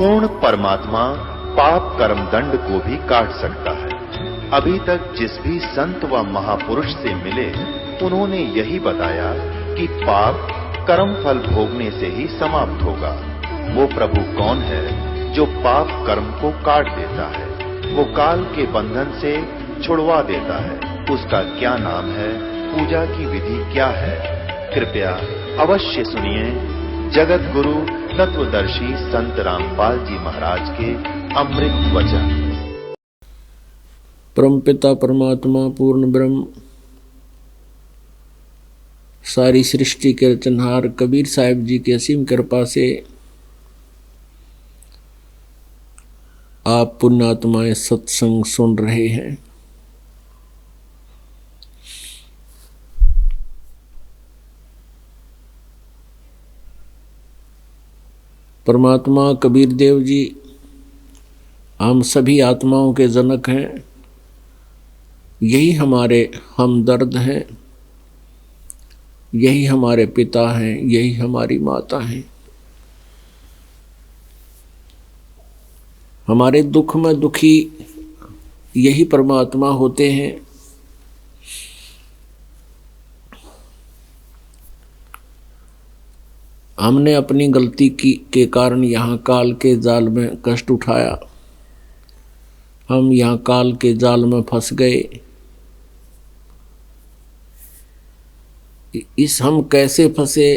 पूर्ण परमात्मा पाप कर्म दंड को भी काट सकता है। अभी तक जिस भी संत व महापुरुष से मिले उन्होंने यही बताया कि पाप कर्म फल भोगने से ही समाप्त होगा। वो प्रभु कौन है जो पाप कर्म को काट देता है, वो काल के बंधन से छुड़वा देता है। उसका क्या नाम है, पूजा की विधि क्या है? कृपया अवश्य सुनिए जगत गुरु तत्वदर्शी संत रामपाल जी महाराज के अमृत वचन। परमपिता परमात्मा पूर्ण ब्रह्म सारी सृष्टि के रचनहार कबीर साहिब जी की असीम कृपा से आप पुण्यात्माएं सत्संग सुन रहे हैं। परमात्मा कबीर देव जी हम सभी आत्माओं के जनक हैं। यही हमारे हमदर्द हैं, यही हमारे पिता हैं, यही हमारी माता हैं। हमारे दुख में दुखी यही परमात्मा होते हैं। हमने अपनी गलती के कारण यहाँ काल के जाल में कष्ट उठाया, हम यहाँ काल के जाल में फंस गए। इस हम कैसे फंसे,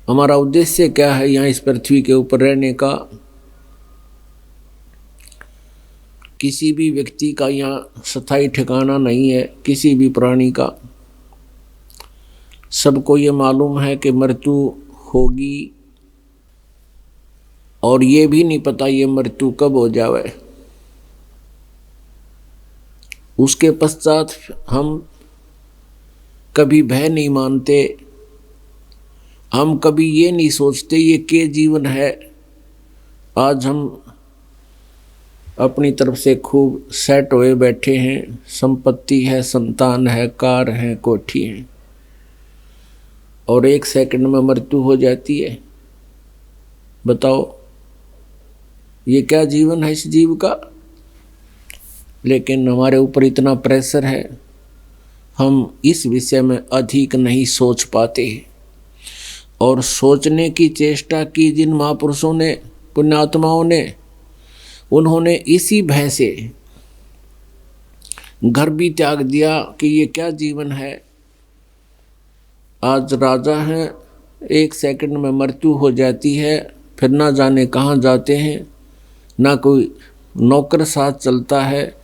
हमारा उद्देश्य क्या है यहाँ इस पृथ्वी के ऊपर रहने का? किसी भी व्यक्ति का यहाँ स्थायी ठिकाना नहीं है, किसी भी प्राणी का। सबको ये मालूम है कि मृत्यु होगी और ये भी नहीं पता ये मृत्यु कब हो जावे। उसके पश्चात हम कभी भय नहीं मानते, हम कभी ये नहीं सोचते ये क्या जीवन है। आज हम अपनी तरफ से खूब सेट हुए बैठे हैं, संपत्ति है, संतान है, कार है, कोठी है, और एक सेकंड में मृत्यु हो जाती है। बताओ ये क्या जीवन है इस जीव का? लेकिन हमारे ऊपर इतना प्रेशर है, हम इस विषय में अधिक नहीं सोच पाते। और सोचने की चेष्टा की जिन महापुरुषों ने, पुण्यात्माओं ने, उन्होंने इसी भय से घर भी त्याग दिया कि ये क्या जीवन है। आज राजा हैं, एक सेकंड में मृत्यु हो जाती है, फिर ना जाने कहाँ जाते हैं। ना कोई नौकर साथ चलता है,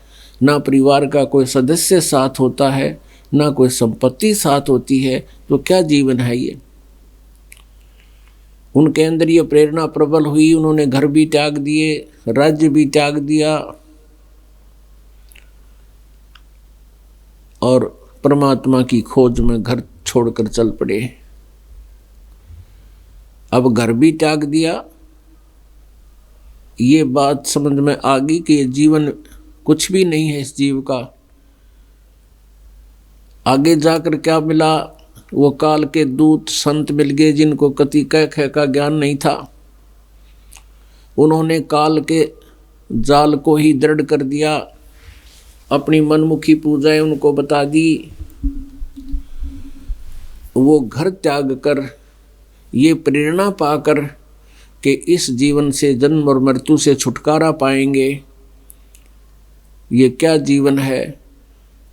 ना परिवार का कोई सदस्य साथ होता है, ना कोई संपत्ति साथ होती है। तो क्या जीवन है ये? उनके अंदर ये प्रेरणा प्रबल हुई, उन्होंने घर भी त्याग दिए, राज्य भी त्याग दिया और परमात्मा की खोज में घर छोड़कर चल पड़े। अब घर भी त्याग दिया, ये बात समझ में आ गई कि ये जीवन कुछ भी नहीं है इस जीव का। आगे जाकर क्या मिला? वो काल के दूत संत मिल गए जिनको कति कह ख का ज्ञान नहीं था। उन्होंने काल के जाल को ही दृढ़ कर दिया, अपनी मनमुखी पूजाएं उनको बता दी। वो घर त्याग कर ये प्रेरणा पाकर कि इस जीवन से जन्म और मृत्यु से छुटकारा पाएंगे, ये क्या जीवन है।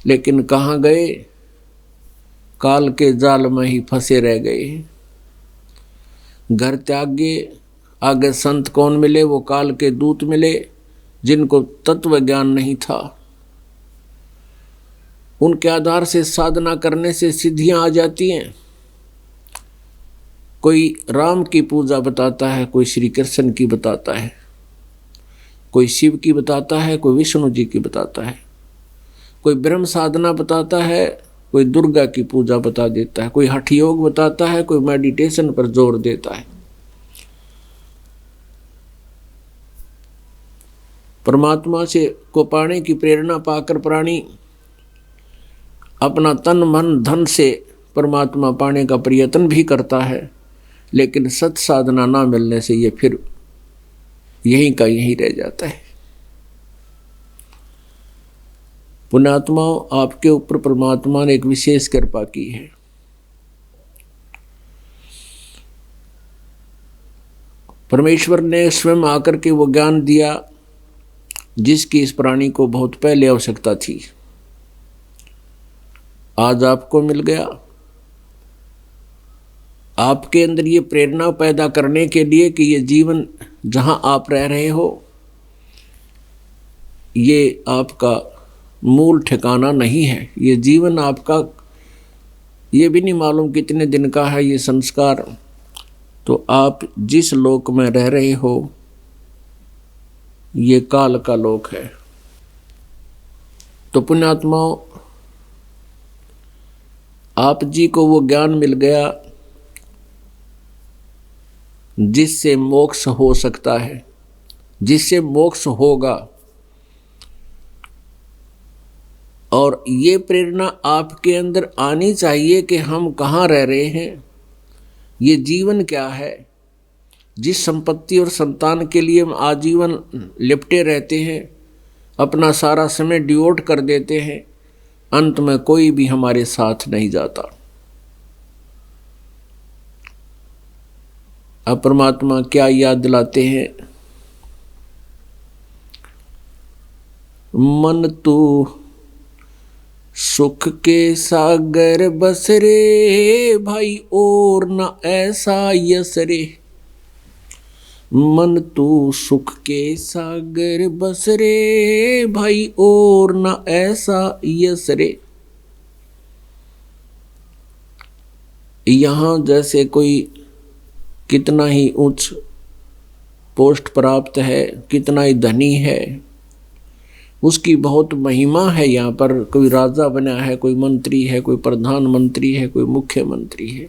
लेकिन कहाँ गए? काल के जाल में ही फंसे रह गए। घर त्याग गए। आगे संत कौन मिले? वो काल के दूत मिले जिनको तत्व ज्ञान नहीं था। उनके आधार से साधना करने से सिद्धियां आ जाती हैं। कोई राम की पूजा बताता है, कोई श्री कृष्ण की बताता है, कोई शिव की बताता है, कोई विष्णु जी की बताता है, कोई ब्रह्म साधना बताता है, कोई दुर्गा की पूजा बता देता है, कोई हठ योग बताता है, कोई मेडिटेशन पर जोर देता है। परमात्मा से को पाने की प्रेरणा पाकर प्राणी अपना तन मन धन से परमात्मा पाने का प्रयत्न भी करता है, लेकिन सत साधना ना मिलने से ये फिर यहीं का यहीं रह जाता है। पुण्यात्माओं, आपके ऊपर परमात्मा ने एक विशेष कृपा की है। परमेश्वर ने स्वयं आकर के वो ज्ञान दिया जिसकी इस प्राणी को बहुत पहले आवश्यकता थी। आज आपको मिल गया। आपके अंदर ये प्रेरणा पैदा करने के लिए कि ये जीवन जहां आप रह रहे हो ये आपका मूल ठिकाना नहीं है। ये जीवन आपका ये भी नहीं मालूम कितने दिन का है ये संस्कार। तो आप जिस लोक में रह रहे हो ये काल का लोक है। तो पुण्यात्माओं, आप जी को वो ज्ञान मिल गया जिससे मोक्ष हो सकता है, जिससे मोक्ष होगा। और ये प्रेरणा आपके अंदर आनी चाहिए कि हम कहाँ रह रहे हैं, ये जीवन क्या है। जिस संपत्ति और संतान के लिए हम आजीवन लिपटे रहते हैं, अपना सारा समय डिवोट कर देते हैं, अंत में कोई भी हमारे साथ नहीं जाता। अब परमात्मा क्या याद दिलाते हैं, मन तू सुख के सागर बस रे भाई और न ऐसा यस रे। मन तू सुख के सागर बस रे भाई और न ऐसा यस रे। यहाँ जैसे कोई कितना ही उच्च पोस्ट प्राप्त है, कितना ही धनी है, उसकी बहुत महिमा है। यहाँ पर कोई राजा बना है, कोई मंत्री है, कोई प्रधानमंत्री है, कोई मुख्यमंत्री है,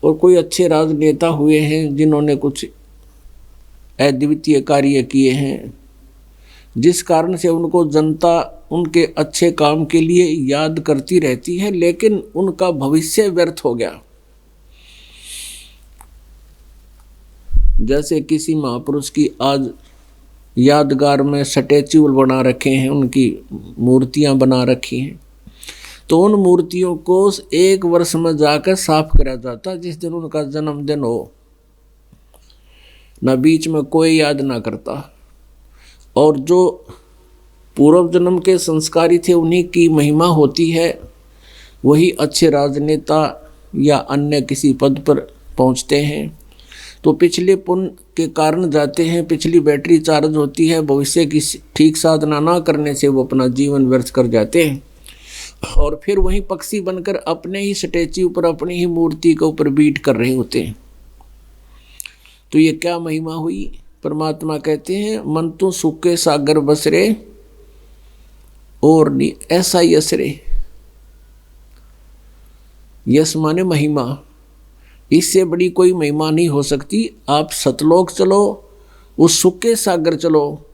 और कोई अच्छे राजनेता हुए हैं जिन्होंने कुछ अद्वितीय कार्य किए हैं, जिस कारण से उनको जनता उनके अच्छे काम के लिए याद करती रहती है, लेकिन उनका भविष्य व्यर्थ हो गया। जैसे किसी महापुरुष की आज यादगार में स्टैच्यू बना रखे हैं, उनकी मूर्तियां बना रखी हैं, तो उन मूर्तियों को एक वर्ष में जाकर साफ करा जाता जिस दिन उनका जन्मदिन हो, न बीच में कोई याद ना करता। और जो पूर्व जन्म के संस्कारी थे उन्हीं की महिमा होती है, वही अच्छे राजनेता या अन्य किसी पद पर पहुंचते हैं। तो पिछले पुण्य के कारण जाते हैं, पिछली बैटरी चार्ज होती है, भविष्य की ठीक साधना ना करने से वो अपना जीवन व्यर्थ कर जाते हैं, और फिर वहीं पक्षी बनकर अपने ही स्टैच्यू पर, अपनी ही मूर्ति के ऊपर बीट कर रहे होते हैं। तो ये क्या महिमा हुई। परमात्मा कहते हैं मन तो सुख के सागर बसरे और नहीं ऐसा यश रे। यश माने महिमा, इससे बड़ी कोई महिमा नहीं हो सकती। आप सतलोक चलो, उस सुख के सागर चलो,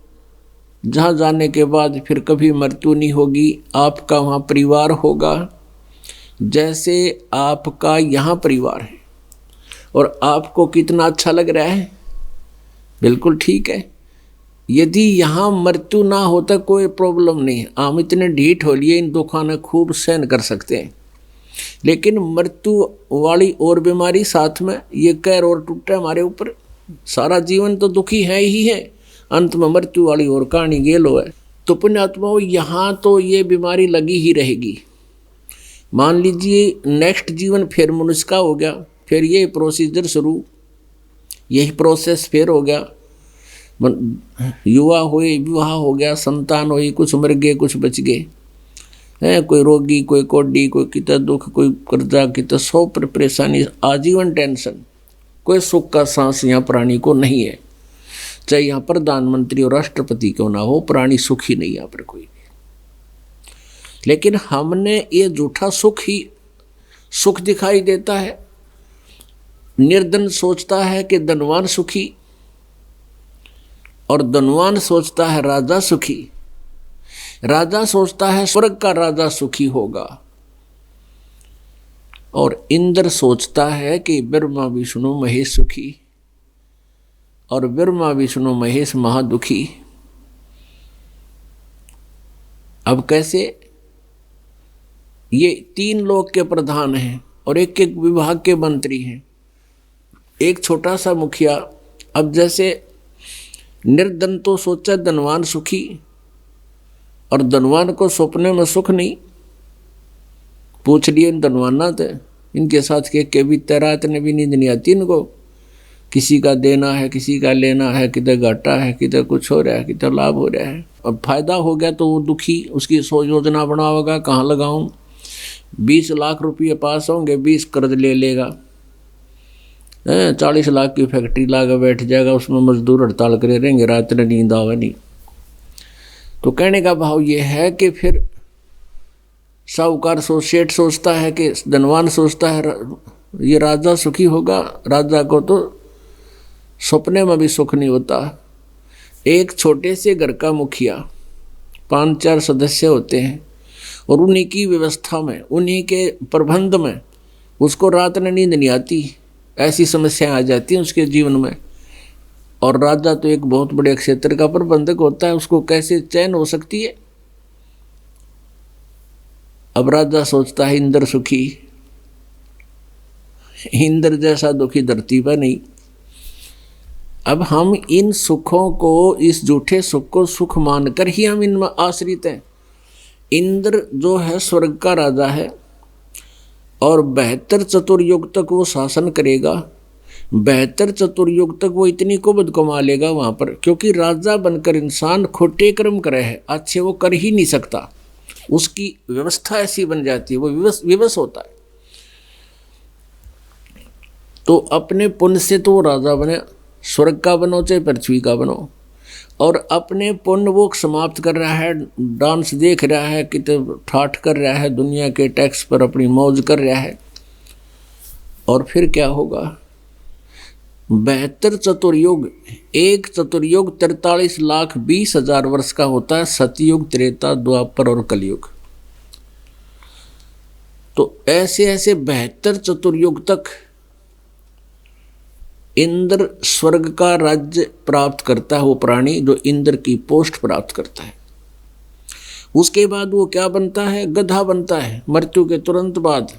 जहाँ जाने के बाद फिर कभी मृत्यु नहीं होगी। आपका वहाँ परिवार होगा जैसे आपका यहाँ परिवार है। और आपको कितना अच्छा लग रहा है, बिल्कुल ठीक है। यदि यहाँ मृत्यु ना होता कोई प्रॉब्लम नहीं, हम इतने ढीठ हो लिए, इन दुखों ने खूब सहन कर सकते हैं। लेकिन मृत्यु वाली और बीमारी साथ में, ये कहर और टूटा हमारे ऊपर, सारा जीवन तो दुखी है ही है, अंत में मृत्यु वाली और कहानी गेलो है। तो पुण्यात्माओं, यहाँ तो ये बीमारी लगी ही रहेगी। मान लीजिए नेक्स्ट जीवन फिर मनुष्य का हो गया, फिर ये प्रोसीजर शुरू, यही प्रोसेस फिर हो गया। युवा हुए, विवाह हो गया, संतान हुई, कुछ मर गए, कुछ बच गए हैं, कोई रोगी, कोई कोडी, कोई कितना दुख, कोई कर्जा, कितना 100 परेशानी, आजीवन टेंशन। कोई सुख का सांस यहाँ प्राणी को नहीं है, चाहे यहाँ प्रधानमंत्री और राष्ट्रपति क्यों ना हो, प्राणी सुखी नहीं यहाँ पर कोई भी। लेकिन हमने ये झूठा सुख ही सुख दिखाई देता है। निर्धन सोचता है कि धनवान सुखी, और धनवान सोचता है राजा सुखी। राजा सोचता है स्वर्ग का राजा सुखी होगा, और इंद्र सोचता है कि ब्रह्मा विष्णु महेश सुखी। और ब्रह्मा विष्णु महेश महादुखी। अब कैसे? ये 3 लोक के प्रधान हैं और एक एक विभाग के मंत्री हैं, एक छोटा सा मुखिया। अब जैसे निर्धन तो सोचा धनवान सुखी, और धनवान को सपने में सुख नहीं। पूछ लिए इन धनवाना थे, इनके साथ के बीते रात ने भी नींद नहीं आती इनको। किसी का देना है, किसी का लेना है, किधर घाटा है, किधर कुछ हो रहा है, किधर लाभ हो रहा है। अब फायदा हो गया तो वो दुखी, उसकी योजना बनाओगा कहाँ लगाऊं। 20 लाख रुपये पास होंगे, 20 कर्ज ले लेगा, 40 लाख की फैक्ट्री लाकर बैठ जाएगा, उसमें मजदूर हड़ताल करे रहेंगे, रात में नींद आवे नहीं। तो कहने का भाव ये है कि फिर साहूकार सेठ सोचता है कि धनवान सोचता है ये राजा सुखी होगा, राजा को तो सपने में भी सुख नहीं होता। एक छोटे से घर का मुखिया, 5-4 सदस्य होते हैं, और उन्हीं की व्यवस्था में, उन्हीं के प्रबंध में उसको रात में नींद नहीं आती, ऐसी समस्याएं आ जाती हैं उसके जीवन में। और राजा तो एक बहुत बड़े क्षेत्र का प्रबंधक होता है, उसको कैसे चैन हो सकती है। अब राजा सोचता है इंद्र सुखी, इंद्र जैसा दुखी धरती पर नहीं। अब हम इन सुखों को, इस झूठे सुख को सुख मानकर ही हम इनमें आश्रित हैं। इंद्र जो है स्वर्ग का राजा है और 72 चतुर्युग तक वो शासन करेगा। 72 चतुर्युग तक वो इतनी कुबद कमा लेगा वहाँ पर, क्योंकि राजा बनकर इंसान खोटे कर्म करे है, अच्छे वो कर ही नहीं सकता। उसकी व्यवस्था ऐसी बन जाती है, वो विवश होता है। तो अपने पुण्य से तो वो राजा बने, स्वर्ग का बनो चाहे पृथ्वी का बनो, और अपने पुण्य वो समाप्त कर रहा है, डांस देख रहा है, कितने ठाठ कर रहा है, दुनिया के टैक्स पर अपनी मौज कर रहा है। और फिर क्या होगा? 72 चतुर्युग, एक चतुर्युग 43,20,000 वर्ष का होता है, सतयुग, त्रेता, द्वापर और कलयुग। तो ऐसे ऐसे 72 चतुर्युग तक इंद्र स्वर्ग का राज्य प्राप्त करता है, वो प्राणी जो इंद्र की पोस्ट प्राप्त करता है। उसके बाद वो क्या बनता है? गधा बनता है, मृत्यु के तुरंत बाद।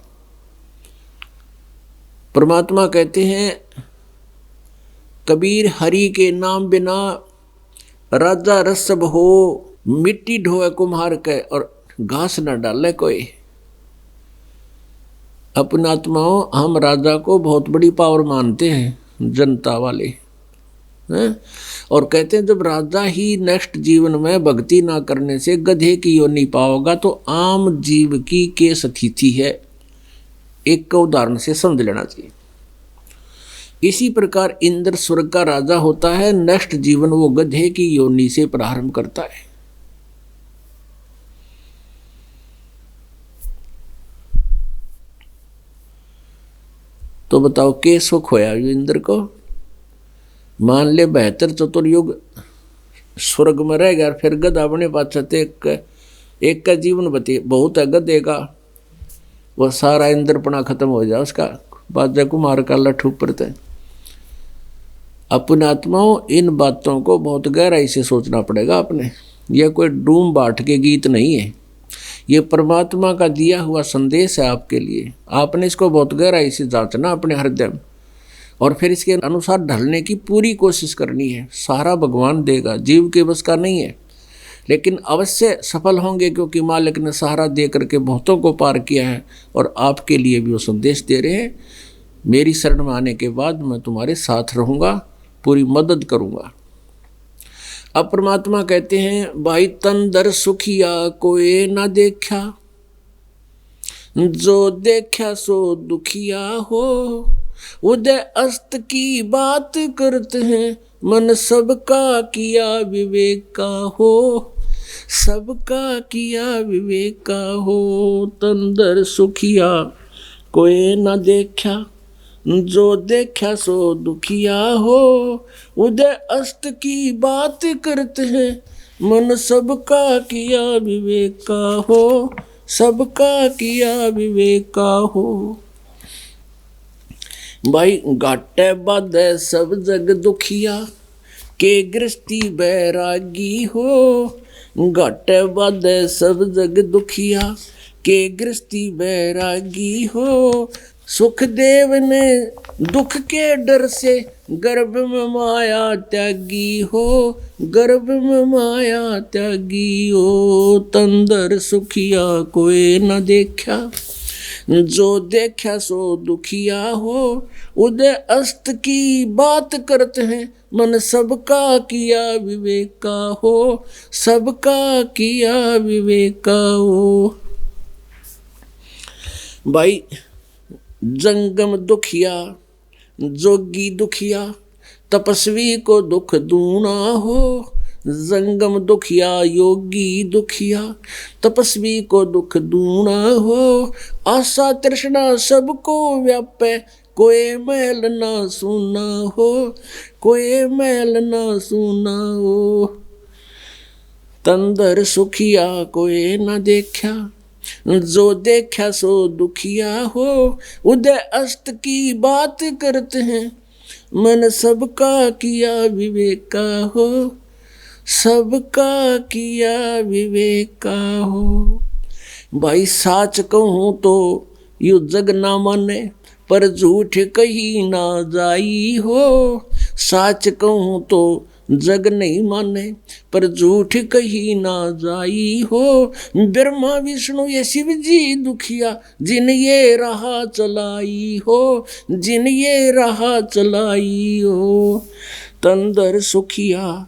परमात्मा कहते हैं कबीर हरि के नाम बिना राजा रसब हो, मिट्टी ढोए कुम्हार के और घास न डाले कोई। अपने आत्माओं, हम राजा को बहुत बड़ी पावर मानते हैं, जनता वाले हैं, और कहते हैं जब राजा ही नेक्स्ट जीवन में भक्ति ना करने से गधे की योनि पाओगा तो आम जीव की के स्थिति है। एक का उदाहरण से समझ लेना चाहिए। इसी प्रकार इंद्र स्वर्ग का राजा होता है, नेक्स्ट जीवन वो गधे की योनि से प्रारंभ करता है। तो बताओ के सुख होया इंद्र को? मान ले 72 चतुर्युग स्वर्ग में रह गया, फिर गधा बने पाछते एक का जीवन बते बहुत है गधे का, वह सारा इंद्रपना खत्म हो जाए उसका, बाजा कुमार का लठ ऊपर थे। अपने आत्माओं, इन बातों को बहुत गहराई से सोचना पड़ेगा अपने। यह कोई डूम बाट के गीत नहीं है, ये परमात्मा का दिया हुआ संदेश है आपके लिए। आपने इसको बहुत गहराई से जांचना अपने हृदय में, और फिर इसके अनुसार ढलने की पूरी कोशिश करनी है। सहारा भगवान देगा, जीव के बस का नहीं है, लेकिन अवश्य सफल होंगे, क्योंकि मालिक ने सहारा दे करके बहुतों को पार किया है, और आपके लिए भी वो संदेश दे रहे हैं। मेरी शरण में आने के बाद मैं तुम्हारे साथ रहूँगा, पूरी मदद करूँगा। अब परमात्मा कहते हैं भाई तन दर सुखिया कोई ना देखा, जो देखा सो दुखिया हो, उदय अस्त की बात करते हैं, मन सबका किया विवेक का हो, सबका किया विवेक का हो। तन दर सुखिया कोई ना देखा, जो देखा सो दुखिया हो, उदय अस्त की बात करते हैं, मन सबका किया विवेक का हो, सबका किया विवेक का हो। भाई घाटे बाधे सब जग दुखिया, के गृहस्थी बैरागी हो। घाटे बाधे सब जग दुखिया, के गृहस्थी बैरागी हो। सुखदेव ने दुख के डर से गर्भ में माया त्यागी हो। गर्भ में माया त्यागी हो। तंदर सुखिया कोई न देखा, जो देखा सो दुखिया हो। उदय अस्त की बात करते हैं, मन सबका किया विवेका हो। सबका किया विवेका हो। भाई जंगम दुखिया, जोगी दुखिया, तपस्वी को दुख दूना हो। जंगम दुखिया, योगी दुखिया, तपस्वी को दुख दूना हो। आशा तृष्णा सबको व्यापे, कोई मैल ना सुना हो। कोई मैल ना सुना हो। तंदर सुखिया कोई न देखा, जो देखा सो दुखिया हो। उदय अस्त की बात करते हैं, मन सबका किया विवेका हो। सबका किया विवेका हो। भाई साच कहूँ तो यू जग ना माने, पर झूठ कही ना जाई हो। साच कहूँ तो जग नहीं माने, पर झूठ कही ना जाई हो। ब्रह्मा विष्णु ये शिव जी दुखिया, जिन ये राह चलाई हो। जिन ये राह चलाई हो। तंदर सुखिया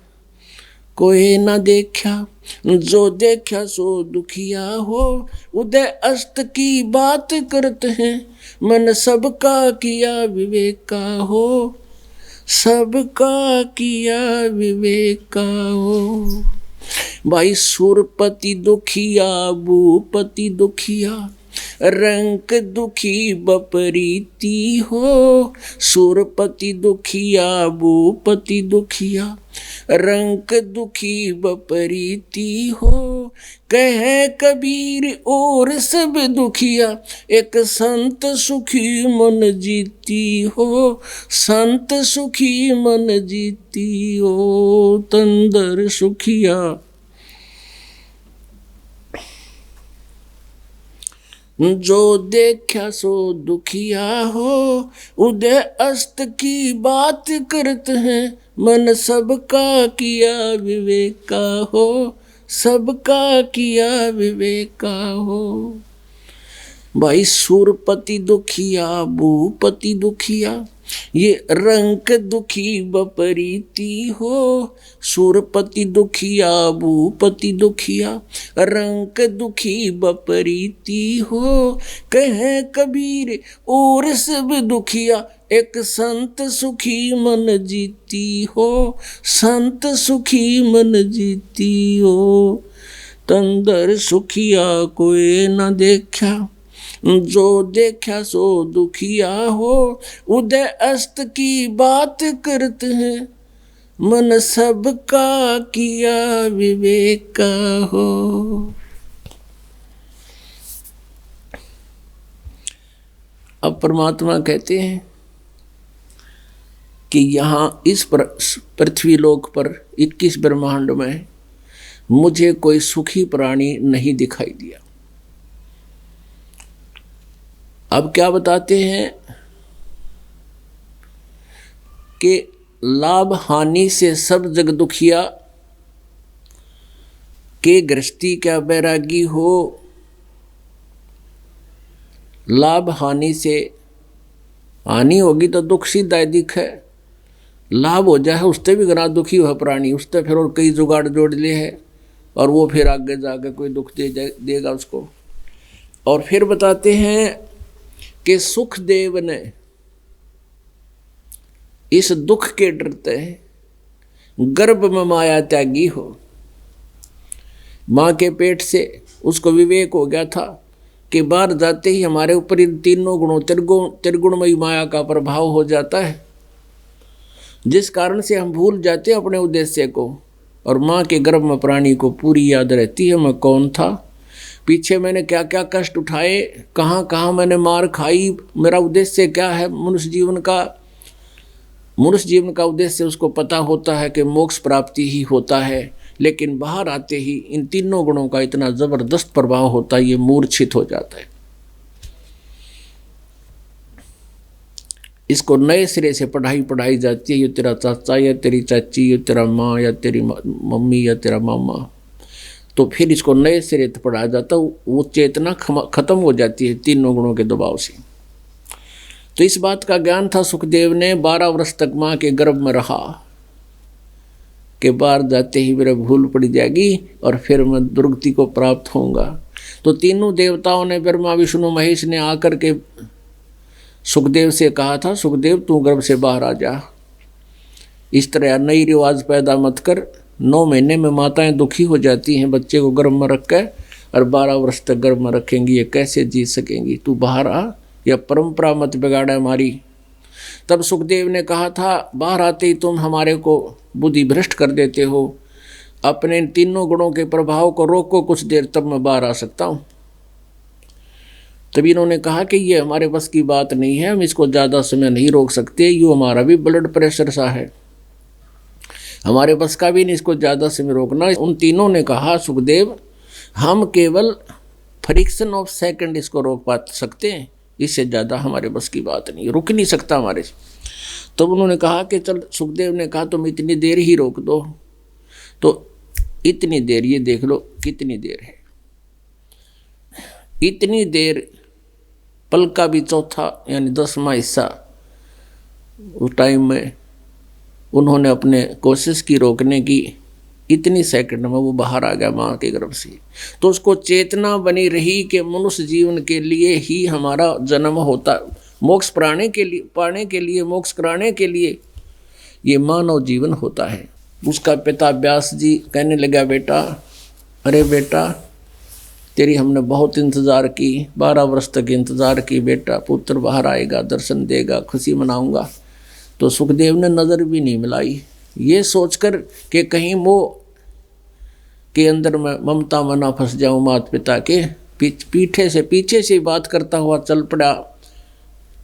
कोई न देखा, जो देखा सो दुखिया हो। उदय अस्त की बात करते हैं, मन सबका किया विवेका हो। सबका किया विवेका हो। भाई सुरपति दुखिया, भूपति दुखिया, रंक दुखी बपरीती हो। सुरपति दुखिया, भूपति दुखिया, रंक दुखी बपरीती हो। कहे कबीर और सब दुखिया, एक संत सुखी मन जीती हो। संत सुखी मन जीती हो। तंदर सुखिया जो देखा सो दुखिया हो। उदय अस्त की बात करते हैं, मन सबका किया विवेका हो। सबका किया विवेका हो। भाई सुरपति दुखिया, भूपति दुखिया, ये रंक दुखी बपरीती हो। सुरपति दुखिया, भूपति दुखिया, रंक दुखी बपरीती हो। कहे कबीर और सब दुखिया, एक संत सुखी मन जीती हो। संत सुखी मन जीती हो। तंदर सुखिया कोई न देखा, जो देखा सो दुखिया हो। उदय अस्त की बात करते हैं, मन सबका किया विवेका हो। अब परमात्मा कहते हैं कि यहाँ इस पृथ्वी लोक पर 21 ब्रह्मांड में मुझे कोई सुखी प्राणी नहीं दिखाई दिया। अब क्या बताते हैं कि लाभ हानि से सब जग दुखिया, के गृहस्थी क्या बैरागी हो। लाभ हानि से, हानि होगी तो दुख सीधा दिख है। लाभ हो जाए उससे भी घना दुखी हुआ प्राणी, उससे फिर और कई जुगाड़ जोड़ लिए है, और वो फिर आगे जाकर कोई दुख देगा उसको। और फिर बताते हैं कि सुखदेव ने इस दुख के डरते गर्भ में माया त्यागी हो। माँ के पेट से उसको विवेक हो गया था कि बाहर जाते ही हमारे ऊपर इन तीनों गुणों त्रिगुणमयी माया का प्रभाव हो जाता है, जिस कारण से हम भूल जाते हैं अपने उद्देश्य को। और माँ के गर्भ में प्राणी को पूरी याद रहती है मैं कौन था, पीछे मैंने क्या क्या कष्ट उठाए, कहाँ कहाँ मैंने मार खाई, मेरा उद्देश्य क्या है मनुष्य जीवन का। मनुष्य जीवन का उद्देश्य उसको पता होता है कि मोक्ष प्राप्ति ही होता है, लेकिन बाहर आते ही इन तीनों गुणों का इतना जबरदस्त प्रभाव होता है, ये मूर्छित हो जाता है। इसको नए सिरे से पढ़ाई जाती है। ये तेरा चाचा या तेरी चाची, ये तेरा माँ या तेरी मम्मी या तेरा मामा, तो फिर इसको नए सिरे से पढ़ाया जाता है। वो चेतना खत्म हो जाती है तीनों गुणों के दबाव से। तो इस बात का ज्ञान था सुखदेव ने। 12 वर्ष तक माँ के गर्भ में रहा कि बाहर जाते ही मेरा भूल पड़ जाएगी और फिर मैं दुर्गति को प्राप्त होऊंगा। तो तीनों देवताओं ने, ब्रह्मा विष्णु महेश ने आकर के सुखदेव से कहा था, सुखदेव तू गर्भ से बाहर आ जा, इस तरह नई रिवाज पैदा मत कर। 9 महीने में माताएं दुखी हो जाती हैं बच्चे को गर्भ में रख कर, और 12 वर्ष तक गर्भ में रखेंगी, ये कैसे जी सकेंगी। तू बाहर आ, या परंपरा मत बिगाड़ा हमारी। तब सुखदेव ने कहा था, बाहर आते ही तुम हमारे को बुद्धि भ्रष्ट कर देते हो, अपने तीनों गुणों के प्रभाव को रोको कुछ देर, तब मैं बाहर आ सकता हूँ। तभी इन्होंने कहा कि ये हमारे बस की बात नहीं है, हम इसको ज़्यादा समय नहीं रोक सकते, यूँ हमारा भी ब्लड प्रेशर सा है, हमारे बस का भी नहीं इसको ज़्यादा समय रोकना। उन तीनों ने कहा, सुखदेव हम केवल फ्रिक्शन ऑफ सेकंड इसको रोक पा सकते हैं, इससे ज़्यादा हमारे बस की बात नहीं, रुक नहीं सकता हमारे से। तब तो उन्होंने कहा कि चल, सुखदेव ने कहा तुम इतनी देर ही रोक दो। तो इतनी देर, ये देख लो कितनी देर है, इतनी देर पल का भी चौथा यानी 10वां हिस्सा उस टाइम में उन्होंने अपने कोशिश की रोकने की। इतनी सेकंड में वो बाहर आ गया माँ के गर्भ से। तो उसको चेतना बनी रही कि मनुष्य जीवन के लिए ही हमारा जन्म होता, मोक्ष पाने के लिए मोक्ष कराने के लिए ये मानव जीवन होता है। उसका पिता व्यास जी कहने लगा, बेटा, अरे बेटा तेरी हमने बहुत इंतज़ार की, 12 वर्ष तक इंतज़ार की, बेटा पुत्र बाहर आएगा, दर्शन देगा, खुशी मनाऊंगा। तो सुखदेव ने नज़र भी नहीं मिलाई, ये सोचकर कि कहीं मोह के अंदर में ममता में ना फंस जाऊँ माता पिता के। पीछे से बात करता हुआ चल पड़ा,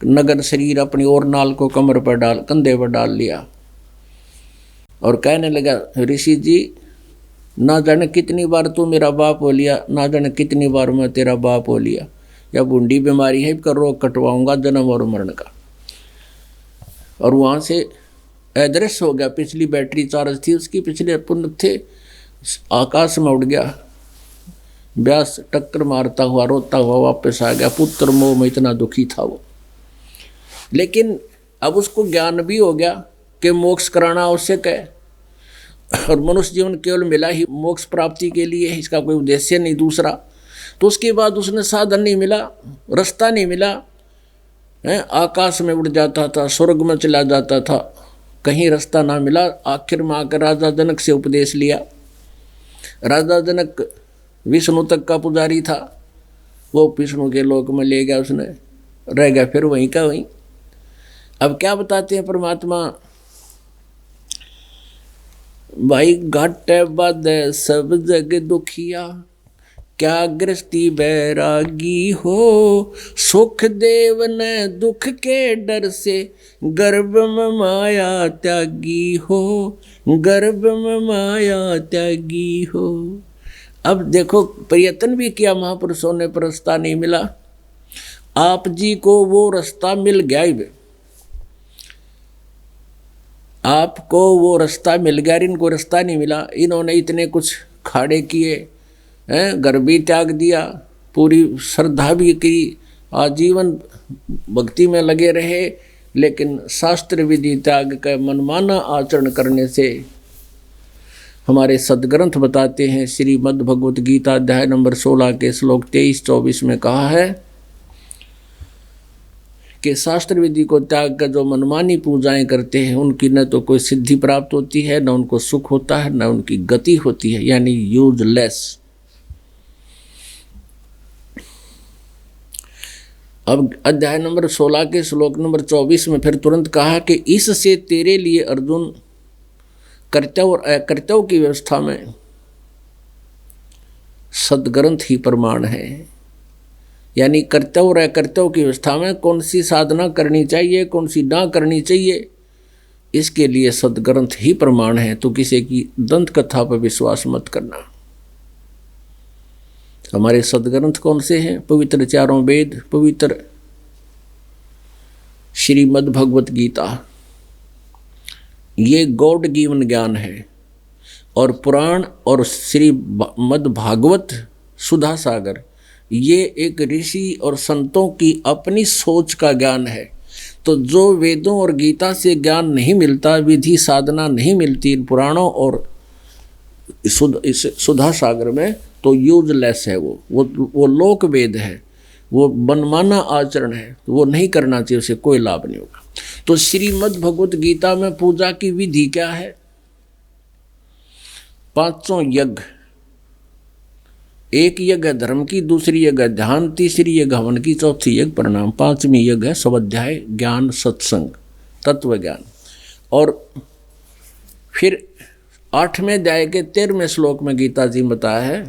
नगर शरीर अपनी और नाल को कमर पर डाल, कंधे पर डाल लिया और कहने लगा, ऋषि जी ना जाने कितनी बार तू मेरा बाप हो लिया, ना जाने कितनी बार मैं तेरा बाप हो लिया, या बूंदी बीमारी है कर रोग कटवाऊंगा जन्म और मरण का। और वहाँ से अदृश्य हो गया। पिछली बैटरी चार्ज थी उसकी, पिछले पुण्य थे, आकाश में उड़ गया। व्यास टक्कर मारता हुआ रोता हुआ वापस आ गया। पुत्र मोह में इतना दुखी था वो। लेकिन अब उसको ज्ञान भी हो गया कि मोक्ष कराना आवश्यक है और मनुष्य जीवन केवल मिला ही मोक्ष प्राप्ति के लिए, इसका कोई उद्देश्य नहीं दूसरा। तो उसके बाद उसने साधन नहीं मिला, रास्ता नहीं मिला, आकाश में उड़ जाता था, स्वर्ग में चला जाता था, कहीं रास्ता ना मिला। आखिर में आकर राजा जनक से उपदेश लिया। राजा जनक विष्णु तक का पुजारी था, वो विष्णु के लोक में ले गया, उसने रह गया फिर वहीं का वहीं। अब क्या बताते हैं परमात्मा, भाई घाट बद सब जग दुखिया, क्या गृहस्थी बैरागी हो, सुख देव ने दुख के डर से, गर्भ में माया त्यागी हो, गर्भ में माया त्यागी हो। अब देखो प्रयत्न भी किया महापुरुषों ने, पर रास्ता नहीं मिला। आप जी को वो रास्ता मिल गया ही, आपको वो रास्ता मिल गया, इनको रास्ता नहीं मिला। इन्होंने इतने कुछ खाड़े किए, घर भी त्याग दिया, पूरी श्रद्धा भी की, आजीवन भक्ति में लगे रहे, लेकिन शास्त्र विधि त्याग कर मनमाना आचरण करने से हमारे सदग्रंथ बताते हैं। श्रीमद् भगवत गीता अध्याय नंबर 16 के श्लोक 23-24 में कहा है कि शास्त्र विधि को त्याग कर जो मनमानी पूजाएं करते हैं, उनकी न तो कोई सिद्धि प्राप्त होती है, न उनको सुख होता है, न उनकी गति होती है, यानी यूजलेस। अब अध्याय नंबर 16 के श्लोक नंबर 24 में फिर तुरंत कहा कि इससे तेरे लिए अर्जुन कर्तव्य और अकर्तव्य की व्यवस्था में सदग्रंथ ही प्रमाण है। यानी कर्तव्य और अकर्तव्य की अवस्था में कौन सी साधना करनी चाहिए, कौन सी ना करनी चाहिए, इसके लिए सदग्रंथ ही प्रमाण है। तो किसी की दंत कथा पर विश्वास मत करना। हमारे सदग्रंथ कौन से हैं? पवित्र चारों वेद, पवित्र श्रीमद् भगवत गीता, ये गॉड गिवन ज्ञान है। और पुराण और श्रीमद् भागवत सुधा सागर, ये एक ऋषि और संतों की अपनी सोच का ज्ञान है। तो जो वेदों और गीता से ज्ञान नहीं मिलता, विधि साधना नहीं मिलती इन पुराणों और सुधा सागर में, तो यूजलेस है वो लोक वेद है, वो मनमाना आचरण है, वो नहीं करना चाहिए, उसे कोई लाभ नहीं होगा। तो श्रीमद् भगवत गीता में पूजा की विधि क्या है? 500 यज्ञ, एक यज्ञ है धर्म की, दूसरी यज्ञ है ध्यान, तीसरी यज्ञ हवन की, चौथी यज्ञ प्रणाम, 5वीं यज्ञ है स्वाध्याय, ज्ञान, सत्संग, तत्व ज्ञान। और फिर 8वें अध्याय के 13वें श्लोक में गीता जी बताया है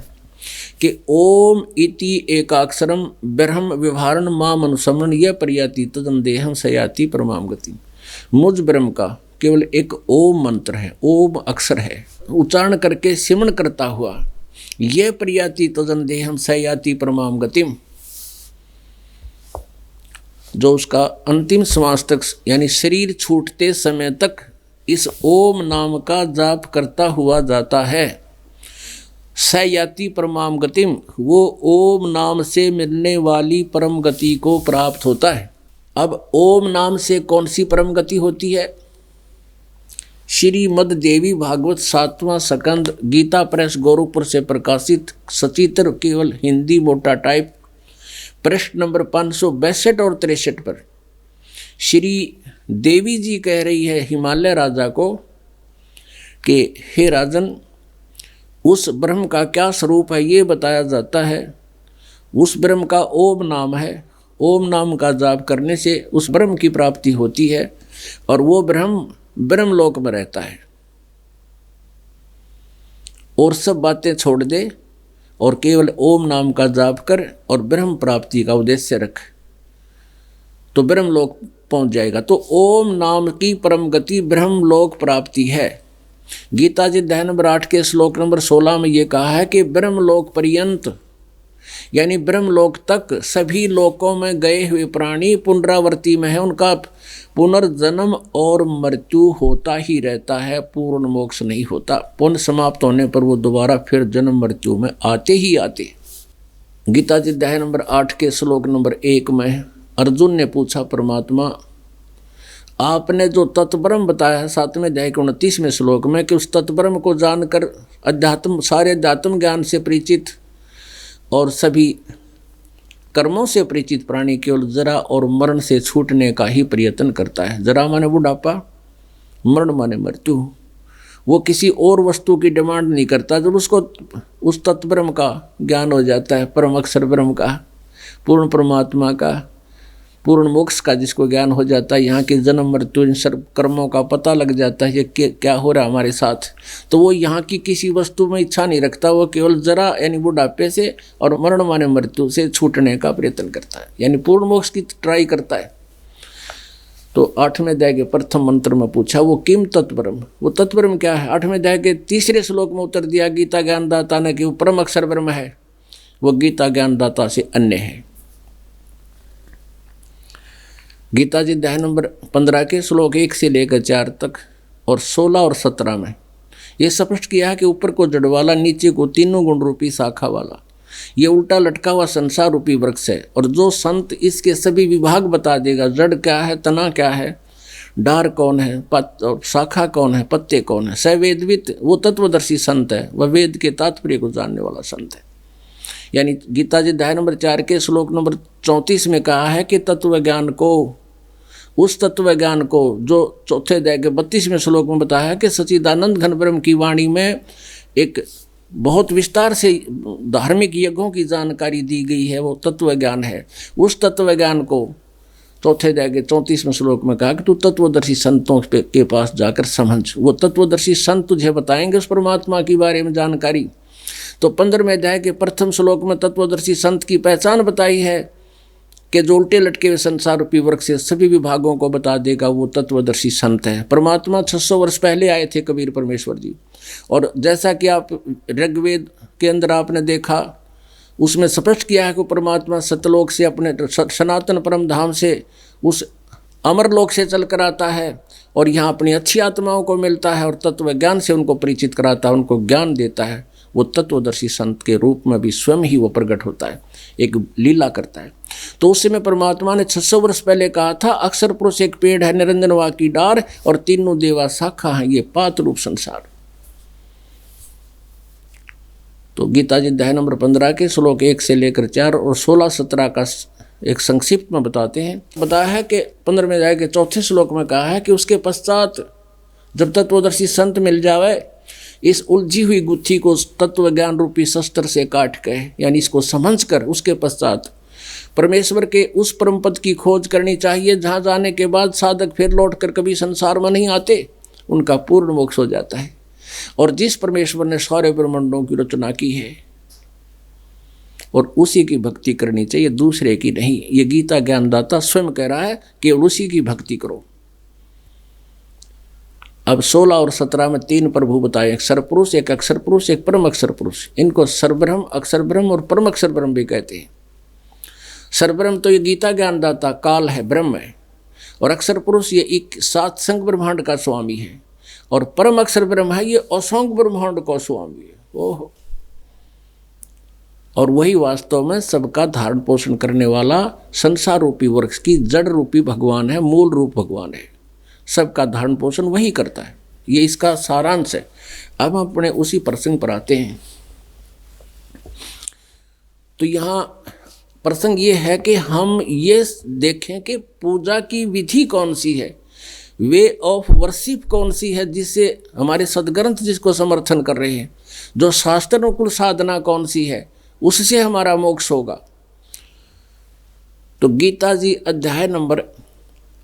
कि ओम इति एकाक्षरम ब्रह्म व्यवहारण माम अनुसमन यह प्रयाति तदन देहम सयाति परमाम गति। मुझ ब्रह्म का केवल एक ओम मंत्र है, ओम अक्षर है, उच्चारण करके सिमरण करता हुआ ये प्रयाति तदन देहम सयाति परमाम गतिम, जो उसका अंतिम श्वास तक यानी शरीर छूटते समय तक इस ओम नाम का जाप करता हुआ जाता है, सयाति परमाम गतिम, वो ओम नाम से मिलने वाली परम गति को प्राप्त होता है। अब ओम नाम से कौन सी परम गति होती है? श्रीमद् देवी भागवत 7वां स्कंद, गीता प्रेस गोरखपुर से प्रकाशित, सचित्र केवल हिंदी मोटा टाइप, पृष्ठ नंबर 562 और 63 पर श्री देवी जी कह रही है हिमालय राजा को कि हे राजन, उस ब्रह्म का क्या स्वरूप है ये बताया जाता है। उस ब्रह्म का ओम नाम है, ओम नाम का जाप करने से उस ब्रह्म की प्राप्ति होती है और वो ब्रह्म ब्रह्मलोक में रहता है। और सब बातें छोड़ दे और केवल ओम नाम का जाप कर और ब्रह्म प्राप्ति का उद्देश्य रख, तो ब्रह्मलोक पहुंच जाएगा। तो ओम नाम की परम गति ब्रह्मलोक प्राप्ति है। गीता जी अध्याय नंबर 8 के श्लोक नंबर 16 में ये कहा है कि ब्रह्मलोक पर्यंत, यानी ब्रह्मलोक तक सभी लोकों में गए हुए प्राणी पुनरावृत्ति में है, उनका पुनर्जन्म और मृत्यु होता ही रहता है, पूर्ण मोक्ष नहीं होता। पुण्य समाप्त होने पर वो दोबारा फिर जन्म मृत्यु में आते ही आते। गीता जी अध्याय नंबर 8 के श्लोक नंबर 1 में अर्जुन ने पूछा, परमात्मा आपने जो तत्ब्रह्म बताया है 7वें अध्याय के 29वें श्लोक में कि उस तत्ब्रह्म को जानकर अध्यात्म, सारे अध्यात्म ज्ञान से परिचित और सभी कर्मों से परिचित प्राणी केवल जरा और मरण से छूटने का ही प्रयत्न करता है। जरा माने बुढ़ापा, मरण माने मृत्यु। वो किसी और वस्तु की डिमांड नहीं करता। जब उसको उस तत्ब्रह्म का ज्ञान हो जाता है, परम अक्षर ब्रह्म का, पूर्ण परमात्मा का, पूर्ण मोक्ष का जिसको ज्ञान हो जाता है, यहाँ के जन्म मृत्यु इन सर्व कर्मों का पता लग जाता है कि क्या हो रहा है हमारे साथ, तो वो यहाँ की किसी वस्तु में इच्छा नहीं रखता। वो केवल जरा यानी बुढ़ापे से और मरण माने मृत्यु से छूटने का प्रयत्न करता है, यानी पूर्ण मोक्ष की ट्राई करता है। तो 8वें अध्याय के प्रथम मंत्र में पूछा वो किम तत्ब्रह्म, वो तत्ब्रह्म क्या है? 8वें अध्याय के 3रे श्लोक में उत्तर दिया गीता ज्ञानदाता ने कि वो परम अक्षर ब्रह्म है, वो गीता ज्ञानदाता से अन्य है। गीता जी अध्याय नंबर 15 के श्लोक 1 से लेकर 4 तक और 16 और 17 में ये स्पष्ट किया है कि ऊपर को जड़ वाला, नीचे को तीनों गुण रूपी शाखा वाला, ये उल्टा लटका हुआ संसार रूपी वृक्ष है। और जो संत इसके सभी विभाग बता देगा, जड़ क्या है, तना क्या है, डार कौन है, शाखा कौन है, पत्ते कौन है, सवेदवित, वो तत्वदर्शी संत है, वह वेद के तात्पर्य को जानने वाला संत है। यानी गीता जी अध्याय नंबर 4 के श्लोक नंबर 34 में कहा है कि तत्व ज्ञान को, उस तत्व ज्ञान को जो चौथे अध्याय के 32वें श्लोक में बताया है कि सच्चिदानंद घन ब्रह्म की वाणी में एक बहुत विस्तार से धार्मिक यज्ञों की जानकारी दी गई है, वो तत्व ज्ञान है। उस तत्व ज्ञान को चौथे अध्याय के 34वें श्लोक में कहा कि तू तत्वदर्शी संतों के पास जाकर समझ, वो तत्वदर्शी संत तुझे बताएंगे उस परमात्मा के बारे में जानकारी। तो 15वें अध्याय के प्रथम श्लोक में तत्वदर्शी संत की पहचान बताई है कि जो उल्टे लटके हुए संसार रूपी वृक्ष से सभी विभागों को बता देगा, वो तत्वदर्शी संत है। परमात्मा 600 वर्ष पहले आए थे कबीर परमेश्वर जी, और जैसा कि आप ऋग्वेद के अंदर आपने देखा, उसमें स्पष्ट किया है कि परमात्मा सतलोक से, अपने सनातन परम धाम से, उस अमर लोक से चल कर आता है और यहाँ अपनी अच्छी आत्माओं को मिलता है और तत्व ज्ञान से उनको परिचित कराता है, उनको ज्ञान देता है। वो तत्वदर्शी संत के रूप में भी स्वयं ही वो प्रकट होता है, एक लीला करता है। तो उस समय परमात्मा ने 600 वर्ष पहले कहा था, अक्षर पुरुष एक पेड़ है, निरंजन वा की डार, और तीनों देवा शाखा है, ये पात रूप संसार। तो गीता जी अध्याय नंबर 15 के श्लोक 1 से लेकर 4 और 16-17 का एक संक्षिप्त में बताते हैं। बताया है कि 15वें अध्याय के 4थे श्लोक में कहा है कि उसके पश्चात जब तत्वदर्शी संत मिल जावे, इस उलझी हुई गुत्थी को तत्व ज्ञान रूपी शस्त्र से काट के, यानी इसको समझ कर, उसके पश्चात परमेश्वर के उस परम पद की खोज करनी चाहिए जहाँ जाने के बाद साधक फिर लौट कर कभी संसार में नहीं आते, उनका पूर्ण मोक्ष हो जाता है। और जिस परमेश्वर ने सारे ब्रह्मांडों की रचना की है, और उसी की भक्ति करनी चाहिए, दूसरे की नहीं। ये गीता ज्ञानदाता स्वयं कह रहा है कि उसी की भक्ति करो। अब 16 और 17 में 3 प्रभु बताए, एक सरपुरुष, एक अक्षर पुरुष, एक परम अक्षर पुरुष। इनको सरब्रह्म, अक्षर ब्रह्म और परम अक्षर ब्रह्म भी कहते हैं। सरब्रह्म तो ये गीता ज्ञानदाता काल है, ब्रह्म है, और अक्षर पुरुष ये एक सात संग ब्रह्मांड का स्वामी है, और परम अक्षर ब्रह्म है, ये असंग ब्रह्मांड का स्वामी है। ओहो, और वही वास्तव में सबका धारण पोषण करने वाला संसार रूपी वृक्ष की जड़ रूपी भगवान है, मूल रूप भगवान है। सबका धारण पोषण वही करता है, ये इसका सारांश है। अब हम अपने उसी प्रसंग पर आते हैं। तो यहाँ प्रसंग ये है कि हम ये देखें कि पूजा की विधि कौन सी है, वे ऑफ वर्शिप कौन सी है, जिससे हमारे सदग्रंथ जिसको समर्थन कर रहे हैं, जो शास्त्र अनुकूल साधना कौन सी है, उससे हमारा मोक्ष होगा। तो गीता जी अध्याय नंबर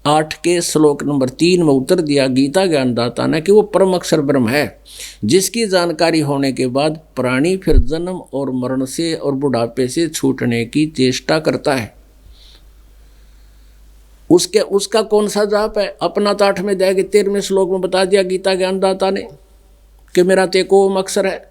8 के श्लोक नंबर 3 में उत्तर दिया गीता ज्ञानदाता ने कि वो परम अक्षर ब्रह्म है, जिसकी जानकारी होने के बाद प्राणी फिर जन्म और मरण से और बुढ़ापे से छूटने की चेष्टा करता है। उसका कौन सा जाप है? अपना तो 8वें अध्याय के 13वें श्लोक में बता दिया गीता ज्ञानदाता ने कि मेरा तो एक ओम अक्षर है।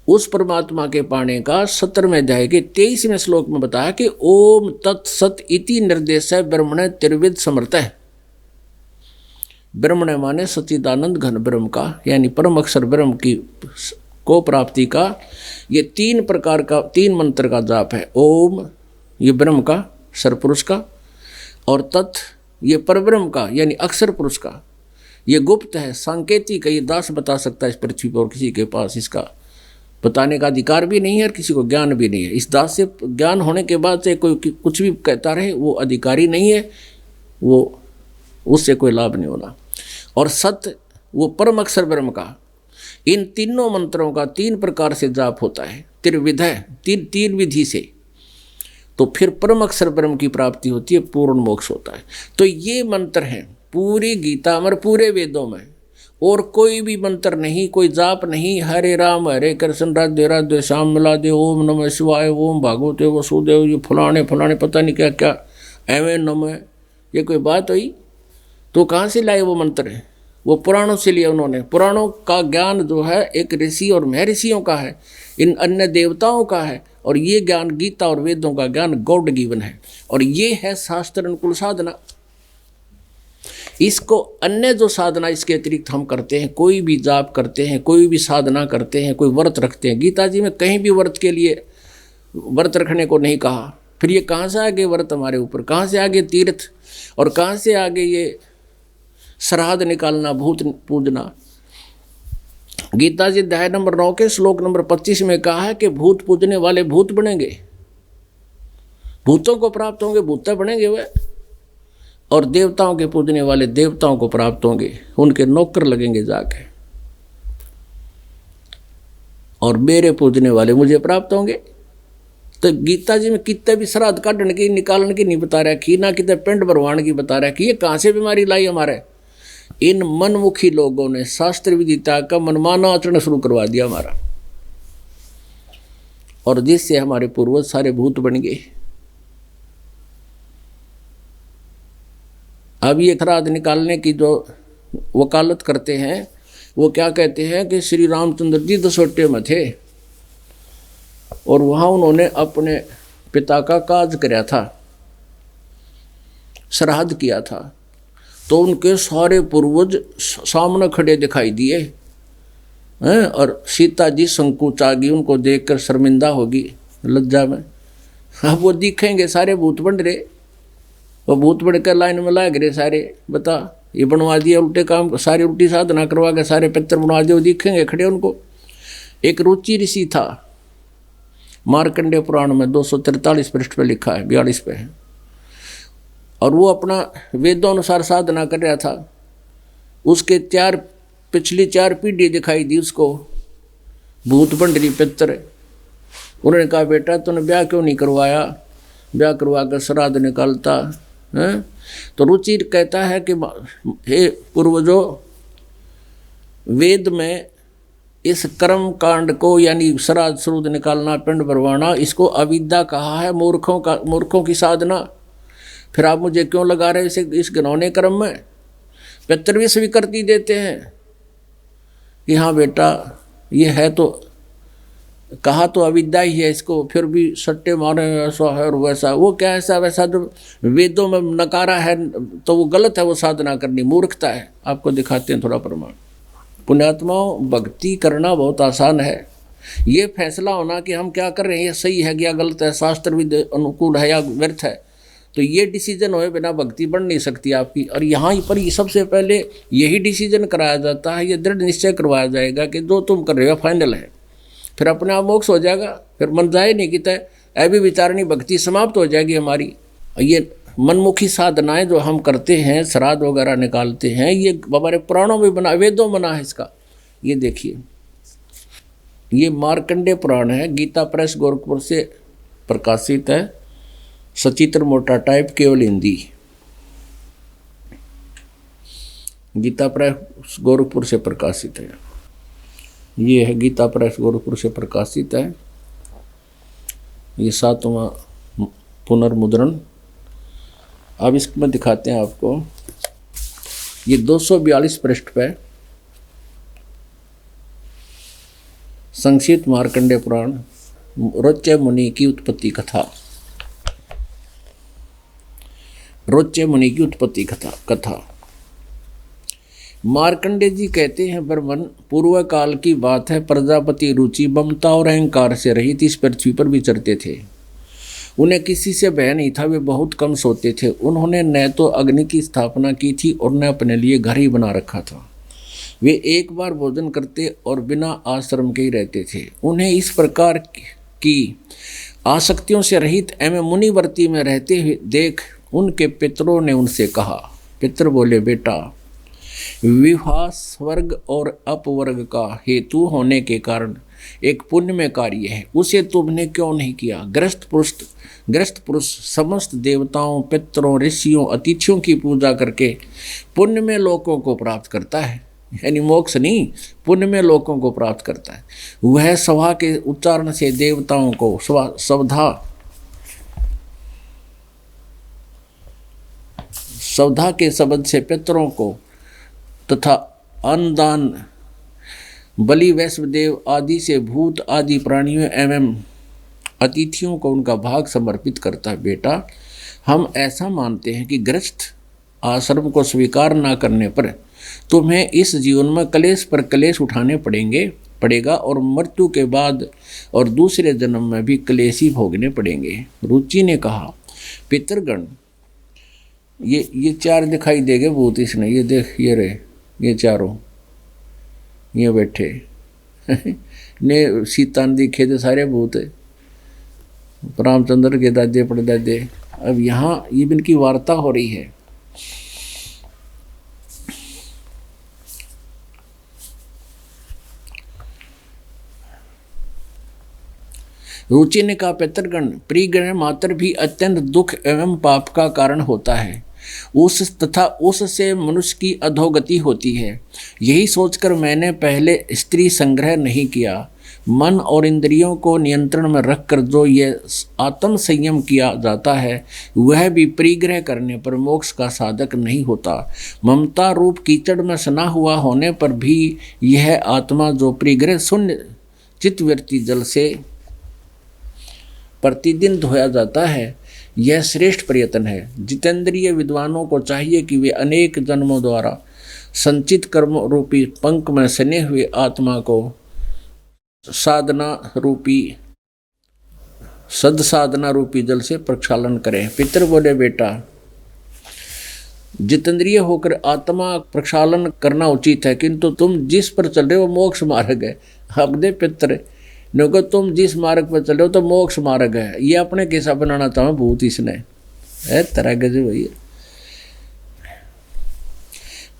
उस परमात्मा के पाने का 17वें अध्याय के 23वें श्लोक में बताया कि ओम तत्सत इति निर्देश है ब्रह्मण त्रिविध समर्थ है। ब्रह्मण माने सच्चिदानंद घन ब्रह्म का, यानी परम अक्षर ब्रह्म की को प्राप्ति का ये 3 प्रकार का 3 मंत्र का जाप है। ओम ये ब्रह्म का, सरपुरुष का, और तत् ये परब्रह्म का यानी अक्षर पुरुष का। ये गुप्त है, सांकेतिक है, ये दास बता सकता है इस पृथ्वी पर, और किसी के पास इसका बताने का अधिकार भी नहीं है और किसी को ज्ञान भी नहीं है। इस दास से ज्ञान होने के बाद से कोई कुछ भी कहता रहे, वो अधिकारी नहीं है, वो उससे कोई लाभ नहीं होना। और सत्य वो परम अक्षर ब्रह्म का। इन तीनों मंत्रों का 3 प्रकार से जाप होता है, त्रिविध है, 3 विधि से। तो फिर परम अक्षर ब्रह्म की प्राप्ति होती है, पूर्ण मोक्ष होता है। तो ये मंत्र हैं पूरी गीता में, पूरे वेदों में, और कोई भी मंत्र नहीं, कोई जाप नहीं। हरे राम हरे कृष्ण राधे राधे श्याम मिला दे, ओम नमः शिवाय, ओम भागवते वसुदेव, ये फलाने पता नहीं क्या क्या एवं नमः, ये कोई बात हुई? तो कहाँ से लाए वो मंत्र है? वो पुराणों से लिया उन्होंने। पुराणों का ज्ञान जो है एक ऋषि और महर्षियों का है, इन अन्य देवताओं का है, और ये ज्ञान गीता और वेदों का ज्ञान गॉड गिवन है, और ये है शास्त्र अनुकूल साधना। इसको अन्य जो साधना इसके अतिरिक्त हम करते हैं, कोई भी जाप करते हैं, कोई भी साधना करते हैं, कोई व्रत रखते हैं, गीता जी में कहीं भी व्रत के लिए व्रत रखने को नहीं कहा। फिर ये कहाँ से आगे व्रत हमारे ऊपर, कहाँ से आगे तीर्थ, और कहाँ से आगे ये श्राद्ध निकालना, भूत पूजना। गीता जी अध्याय नंबर 9 के श्लोक नंबर 25 में कहा है कि भूत पूजने वाले भूत बनेंगे, भूतों को प्राप्त होंगे, भूत बनेंगे वे, और देवताओं के पूजने वाले देवताओं को प्राप्त होंगे, उनके नौकर लगेंगे जाके, और मेरे पूजने वाले मुझे प्राप्त होंगे। तो गीता जी में कितने भी श्राद्ध काटने की निकालने की नहीं बता रखी, ना कितने पिंड भरवाने की बता रखी। ये कहाँ से बीमारी लाई हमारे? इन मनमुखी लोगों ने शास्त्र विदिता का मनमाना आचरण शुरू करवा दिया हमारा। और जिससे हमारे पूर्वज सारे भूत बन गए। अब ये श्राद्ध निकालने की जो वकालत करते हैं वो क्या कहते हैं कि श्री रामचंद्र जी दसोटे में थे और वहाँ उन्होंने अपने पिता का काज कराया था, श्राद्ध किया था, तो उनके सारे पूर्वज सामने खड़े दिखाई दिए हैं। और सीता जी संकोचा गई, उनको देखकर शर्मिंदा होगी लज्जा में। अब वो दिखेंगे सारे भूत बन रहे, वो भूत बढ़कर लाइन में लाग रहे सारे। बता, ये बनवा दिया उल्टे काम, सारी उल्टी साधना करवा के सारे पितर बनवा दिए, दिखेंगे खड़े उनको। एक रुचि ऋषि था, मार्कंडेय पुराण में 243 पृष्ठ पे लिखा है, 42 पे है, और वो अपना वेदों अनुसार साधना कर रहा था। उसके पिछली 4 पीढ़ी दिखाई दी उसको, भूत बन रही पितर। उन्होंने कहा, बेटा तूने ब्याह क्यों नहीं करवाया, ब्याह करवा कर श्राद्ध निकालता है। तो रुचि कहता है कि हे पूर्वजों, वेद में इस कर्म कांड को यानी श्राद्ध श्रुद्ध निकालना, पिंड भरवाना, इसको अविद्या कहा है, मूर्खों की साधना। फिर आप मुझे क्यों लगा रहे इसे इस घिनौने कर्म में। पितर भी स्वीकृति देते हैं कि हाँ बेटा ये है, तो कहा तो अविद्या ही है, इसको फिर भी सट्टे मारे ऐसा है और वैसा। वो क्या ऐसा वैसा जो वेदों में नकारा है तो वो गलत है, वो साधना करनी मूर्खता है। आपको दिखाते हैं थोड़ा प्रमाण। पुण्यात्माओं, भक्ति करना बहुत आसान है। ये फैसला होना कि हम क्या कर रहे हैं, ये सही है या गलत है, शास्त्र भी अनुकूल है या व्यर्थ है, तो ये डिसीजन होए बिना भक्ति बढ़ नहीं सकती आपकी। और यहाँ पर सबसे पहले यही डिसीजन कराया जाता है, ये दृढ़ निश्चय करवाया जाएगा कि जो तुम कर रहे हो फाइनल है, फिर अपने आप मोक्ष हो जाएगा। फिर मन जाए नहीं कि तय अभी विचारणी भक्ति समाप्त हो जाएगी हमारी। ये मनमुखी साधनाएं जो हम करते हैं, श्राद्ध वगैरह निकालते हैं, ये हमारे पुराणों में बना, वेदों बना है इसका। ये देखिए, ये मार्कंडेय पुराण है, गीता प्रेस गोरखपुर से प्रकाशित है, सचित्र मोटा टाइप, केवल हिंदी। गीता प्रेस गोरखपुर से प्रकाशित है। ये है गीता प्रेस गोरखपुर से प्रकाशित है। ये 7वां पुनर्मुद्रण। अब इसमें दिखाते हैं आपको, ये 242 पृष्ठ पे संक्षिप्त मार्कंडेय पुराण, रोच्य मुनि की उत्पत्ति कथा। रोच्य मुनि की उत्पत्ति कथा। मार्कंडेय जी कहते हैं, ब्रह्मन, पूर्व काल की बात है, प्रजापति रुचि ममता और अहंकार से रहित इस पृथ्वी पर विचरते थे। उन्हें किसी से भय नहीं था, वे बहुत कम सोते थे। उन्होंने न तो अग्नि की स्थापना की थी और न अपने लिए घर ही बना रखा था। वे एक बार भोजन करते और बिना आश्रम के ही रहते थे। उन्हें इस प्रकार की आसक्तियों से रहित एवं मुनिवर्ती में रहते हुए देख उनके पितरों ने उनसे कहा। पितर बोले, बेटा, विवाह स्वर्ग और अपवर्ग का हेतु होने के कारण एक पुण्यमय कार्य है, उसे तुमने क्यों नहीं किया। ग्रस्त पुरुष समस्त देवताओं, पितरों, ऋषियों, अतिथियों की पूजा करके पुण्यमय लोकों को प्राप्त करता है, यानी मोक्ष नहीं, पुण्यमय लोकों को प्राप्त करता है। वह सभा के उच्चारण से देवताओं को सवधा के शब्द से पितरों को तथा अन्नदान, बलि, वैश्वदेव आदि से भूत आदि प्राणियों एवं अतिथियों को उनका भाग समर्पित करता है। बेटा, हम ऐसा मानते हैं कि गृहस्थ आश्रम को स्वीकार न करने पर तुम्हें इस जीवन में कलेश पर कलेश उठाने पड़ेगा और मृत्यु के बाद और दूसरे जन्म में भी कलेश ही भोगने पड़ेंगे। रुचि ने कहा, पितरगण, ये 4 दिखाई देंगे भूत इसने, ये देख, ये रहे, ये चारों ये बैठे ने सीता ने दिखे थे सारे भूत, रामचंद्र के दादे परदादे। अब यहाँ ये इनकी वार्ता हो रही है। रुचि ने कहा, पितरगण, प्रियगण मात्र भी अत्यंत दुख एवं पाप का कारण होता है, उससे मनुष्य की अधोगति होती है। यही सोचकर मैंने पहले स्त्री संग्रह नहीं किया, मन और इंद्रियों को नियंत्रण में रखकर जो ये आत्म संयम किया जाता है वह भी परिग्रह करने पर मोक्ष का साधक नहीं होता। ममता रूप कीचड़ में सना हुआ होने पर भी यह आत्मा जो परिग्रह शून्य चित्तवृत्ति जल से प्रतिदिन धोया जाता है, यह श्रेष्ठ प्रयत्न है। जितेंद्रिय विद्वानों को चाहिए कि वे अनेक जन्मों द्वारा संचित कर्म रूपी पंख में सने हुए आत्मा को साधना रूपी सदसाधना रूपी जल से प्रक्षालन करें। पितर बोले, बेटा जितेंद्रिय होकर आत्मा प्रक्षालन करना उचित है, किंतु तुम जिस पर चल रहे हो मोक्ष मार्ग है। अब दे पितर नको, तुम जिस मार्ग पर चल रहे हो तो मोक्ष मार्ग है, ये अपने कैसा बनाना चाहो भूत इसने है तरह गजब भैया।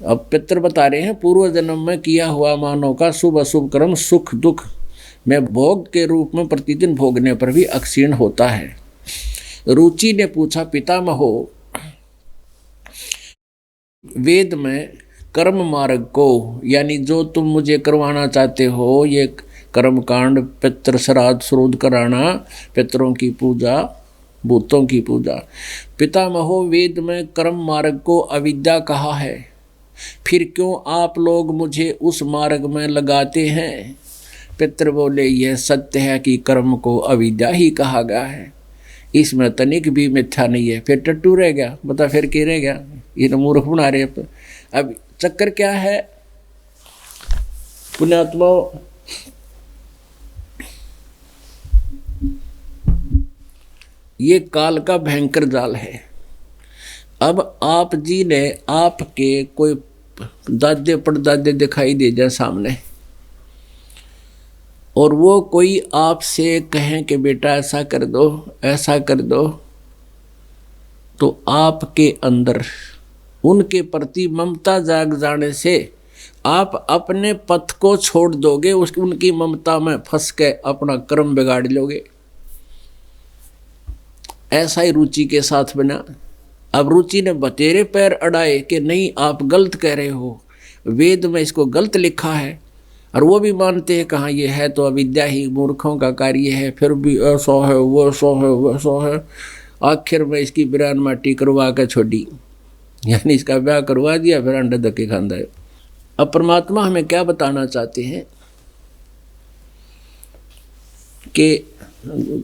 अब पितर बता रहे हैं, पूर्व जन्म में किया हुआ मानव का शुभ अशुभ कर्म सुख दुख में भोग के रूप में प्रतिदिन भोगने पर भी अक्षीण होता है। रुचि ने पूछा, पितामहो, वेद में कर्म मार्ग को यानी जो तुम मुझे करवाना चाहते हो, ये कर्म कांड, पितृ श्राद्ध श्रुद्ध कराना, पितरों की पूजा, भूतों की पूजा, पितामहो वेद में कर्म मार्ग को अविद्या कहा है, फिर क्यों आप लोग मुझे उस मार्ग में लगाते हैं? पितर बोले, यह सत्य है कि कर्म को अविद्या ही कहा गया है, इसमें तनिक भी मिथ्या नहीं है। फिर टट्टू रह गया, बता फिर क्या रह गया, ये तो मूर्ख बना रहे। अब चक्कर क्या है पुण्यात्मा, ये काल का भयंकर जाल है। अब आप जी ने आपके कोई दादे परदादे दिखाई दे जाए सामने, और वो कोई आपसे कहें कि बेटा ऐसा कर दो ऐसा कर दो, तो आपके अंदर उनके प्रति ममता जाग जाने से आप अपने पथ को छोड़ दोगे, उनकी ममता में फंस के अपना कर्म बिगाड़ लोगे। ऐसा ही रुचि के साथ बना। अब रुचि ने बतेरे पैर अड़ाए कि नहीं आप गलत कह रहे हो, वेद में इसको गलत लिखा है, और वो भी मानते हैं कहाँ ये है तो अविद्या ही मूर्खों का कार्य है, फिर भी ऐसा है वैसा है वैसा है। आखिर में इसकी बिरान माटी करवा के छोड़ी, यानी इसका ब्याह करवा दिया, फिर अंडे धक्के खांदा है। अब परमात्मा हमें क्या बताना चाहते हैं कि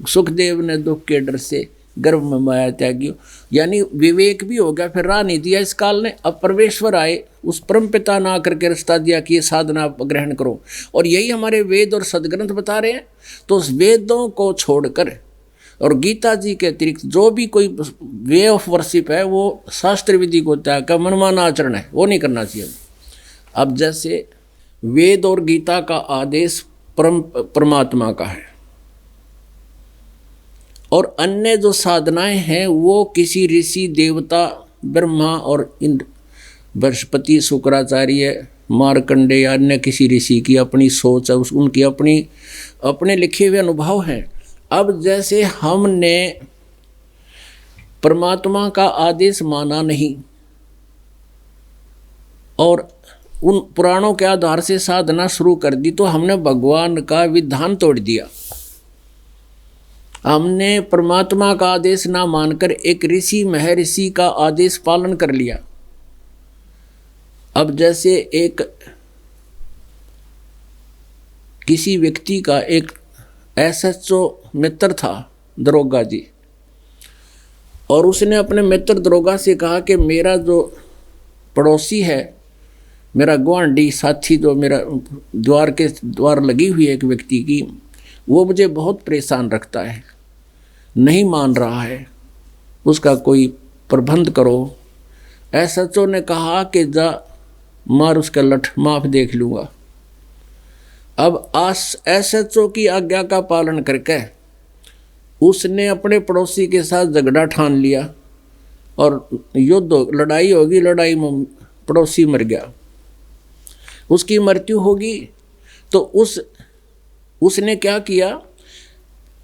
सुखदेव ने दुख के डर से गर्भ में माया त्यागी, यानी विवेक भी हो गया, फिर राह नहीं दिया इस काल ने। अब परमेश्वर आए, उस परम पिता ने आकर के रास्ता दिया कि ये साधना ग्रहण करो, और यही हमारे वेद और सदग्रंथ बता रहे हैं। तो उस वेदों को छोड़कर और गीता जी के अतिरिक्त जो भी कोई वे ऑफ वर्शिप है वो शास्त्र विधि को त्याग कर मनमाना आचरण है, वो नहीं करना चाहिए। अब जैसे वेद और गीता का आदेश परमात्मा का है, और अन्य जो साधनाएं हैं वो किसी ऋषि देवता ब्रह्मा और इंद्र बृहस्पति शुक्राचार्य मार्कंडे या अन्य किसी ऋषि की अपनी सोच है, उनकी अपने लिखे हुए अनुभव हैं। अब जैसे हमने परमात्मा का आदेश माना नहीं और उन पुराणों के आधार से साधना शुरू कर दी, तो हमने भगवान का विधान तोड़ दिया। हमने परमात्मा का आदेश ना मानकर एक ऋषि महर्षि का आदेश पालन कर लिया। अब जैसे एक किसी व्यक्ति का एक एसएचओ मित्र था दरोगा जी, और उसने अपने मित्र दरोगा से कहा कि मेरा जो पड़ोसी है, मेरा गुआंढी साथी, जो मेरा द्वार के द्वार लगी हुई है एक व्यक्ति की, वो मुझे बहुत परेशान रखता है, नहीं मान रहा है, उसका कोई प्रबंध करो। एसएचओ ने कहा कि जा मार उसका लठ, माफ देख लूँगा। अब एसएचओ की आज्ञा का पालन करके उसने अपने पड़ोसी के साथ झगड़ा ठान लिया, और युद्ध लड़ाई होगी, लड़ाई में पड़ोसी मर गया, उसकी मृत्यु होगी। तो उसने क्या किया,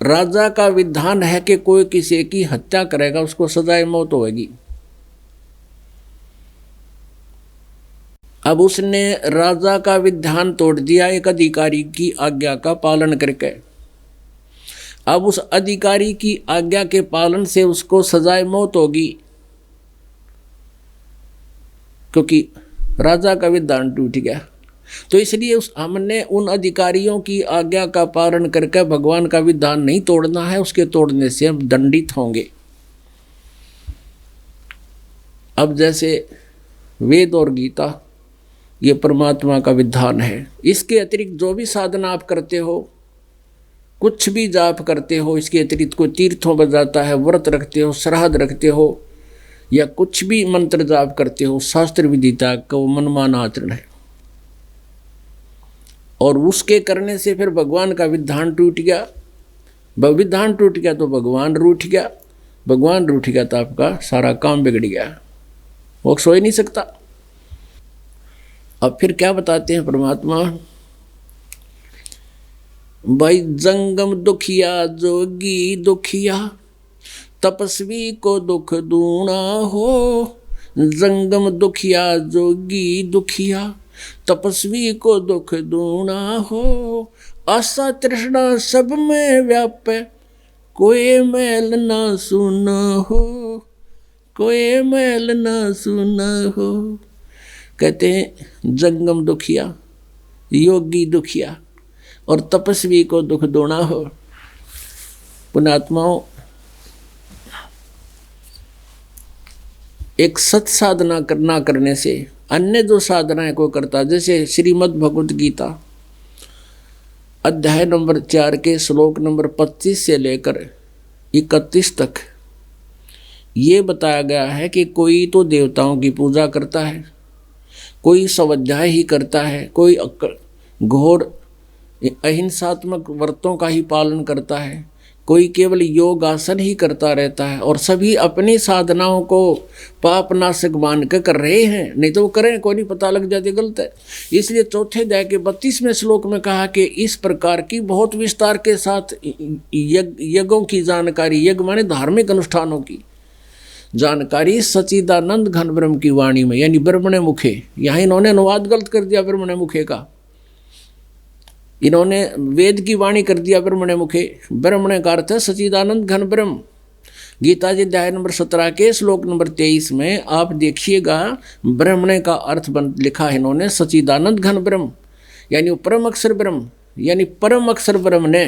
राजा का विधान है कि कोई किसी की हत्या करेगा उसको सजाए मौत होगी। अब उसने राजा का विधान तोड़ दिया एक अधिकारी की आज्ञा का पालन करके। अब उस अधिकारी की आज्ञा के पालन से उसको सजाए मौत होगी, क्योंकि राजा का विधान टूट गया। तो इसलिए हमने उन अधिकारियों की आज्ञा का पालन करके भगवान का विधान नहीं तोड़ना है, उसके तोड़ने से हम दंडित होंगे। अब जैसे वेद और गीता ये परमात्मा का विधान है, इसके अतिरिक्त जो भी साधना आप करते हो, कुछ भी जाप करते हो, इसके अतिरिक्त कोई तीर्थों पर जाता है, व्रत रखते हो, श्राद्ध रखते हो, या कुछ भी मंत्र जाप करते हो, शास्त्र विदिता का वो मनमाना आचरण है। और उसके करने से फिर भगवान का विधान टूट गया। विधान टूट गया तो भगवान रूठ गया, भगवान रूठ गया तो आपका सारा काम बिगड़ गया, वो सो ही नहीं सकता। अब फिर क्या बताते हैं परमात्मा, भाई जंगम दुखिया जोगी दुखिया, तपस्वी को दुख दूना हो। जंगम दुखिया जोगी दुखिया, तपस्वी को दुख दूना हो। आशा तृष्णा सब में व्यापे, कोई मैल ना सुना हो, कोई मैल ना सुना हो। कहते हैं जंगम दुखिया, योगी दुखिया और तपस्वी को दुख दोना हो। पुण्यात्माओं, एक सत साधना करना करने से अन्य जो साधनाएं कोई करता, जैसे श्रीमद् भगवत गीता अध्याय नंबर 4 के श्लोक नंबर 25 से लेकर 31 तक ये बताया गया है कि कोई तो देवताओं की पूजा करता है, कोई स्वाध्याय ही करता है, कोई घोर अहिंसात्मक व्रतों का ही पालन करता है, कोई केवल योग आसन ही करता रहता है, और सभी अपनी साधनाओं को पाप नाशक मान कर कर रहे हैं। नहीं तो वो करें, कोई नहीं, पता लग जाती गलत है। इसलिए चौथे अध्याय के 32वें श्लोक में कहा कि इस प्रकार की बहुत विस्तार के साथ यज्ञों की जानकारी, यज्ञ माने धार्मिक अनुष्ठानों की जानकारी सच्चिदानंद घन ब्रह्म की वाणी में, यानी ब्रह्मणे मुखे, यहाँ इन्होंने अनुवाद गलत कर दिया ब्रह्मणे मुखे का, इन्होंने वेद की वाणी कर दिया ब्रह्मणे मुखे। ब्रह्मणे का अर्थ है सच्चिदानंद घन ब्रह्म। गीता जी अध्याय नंबर 17 के श्लोक नंबर 23 में आप देखिएगा, ब्रह्मणे का अर्थ लिखा है इन्होंने सच्चिदानंद घन ब्रह्म, यानी परम अक्षर ब्रह्म, यानी परम अक्षर ब्रह्म ने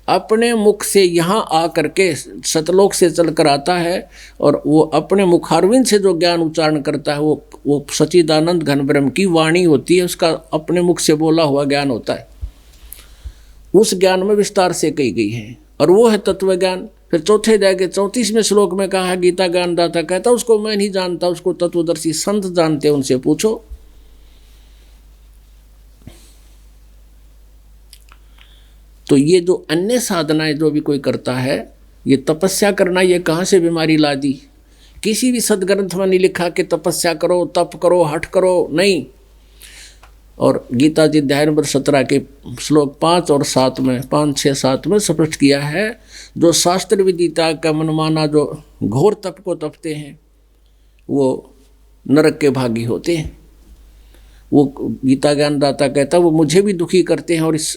अपने मुख से यहाँ आ करके सतलोक से चलकर आता है, और वो अपने मुखारविंद से जो ज्ञान उच्चारण करता है वो सच्चिदानंद घन ब्रह्म की वाणी होती है, उसका अपने मुख से बोला हुआ ज्ञान होता है। उस ज्ञान में विस्तार से कही गई है, और वो है तत्व ज्ञान। फिर चौथे अध्याय के 34वें श्लोक में कहा, गीता ज्ञानदाता कहता उसको मैं नहीं जानता, उसको तत्वदर्शी संत जानते, उनसे पूछो। तो ये जो अन्य साधनाएं जो भी कोई करता है, ये तपस्या करना, ये कहाँ से बीमारी ला दी? किसी भी सदग्रंथ में नहीं लिखा कि तपस्या करो, तप करो, हठ करो, नहीं। और गीता जी अध्याय नंबर 17 के श्लोक 5 और 7 में, 5, 6, 7 में स्पष्ट किया है, जो शास्त्र विदिता का मनमाना जो घोर तप को तपते हैं वो नरक के भागी होते हैं। वो गीता ज्ञानदाता कहता है वो मुझे भी दुखी करते हैं, और इस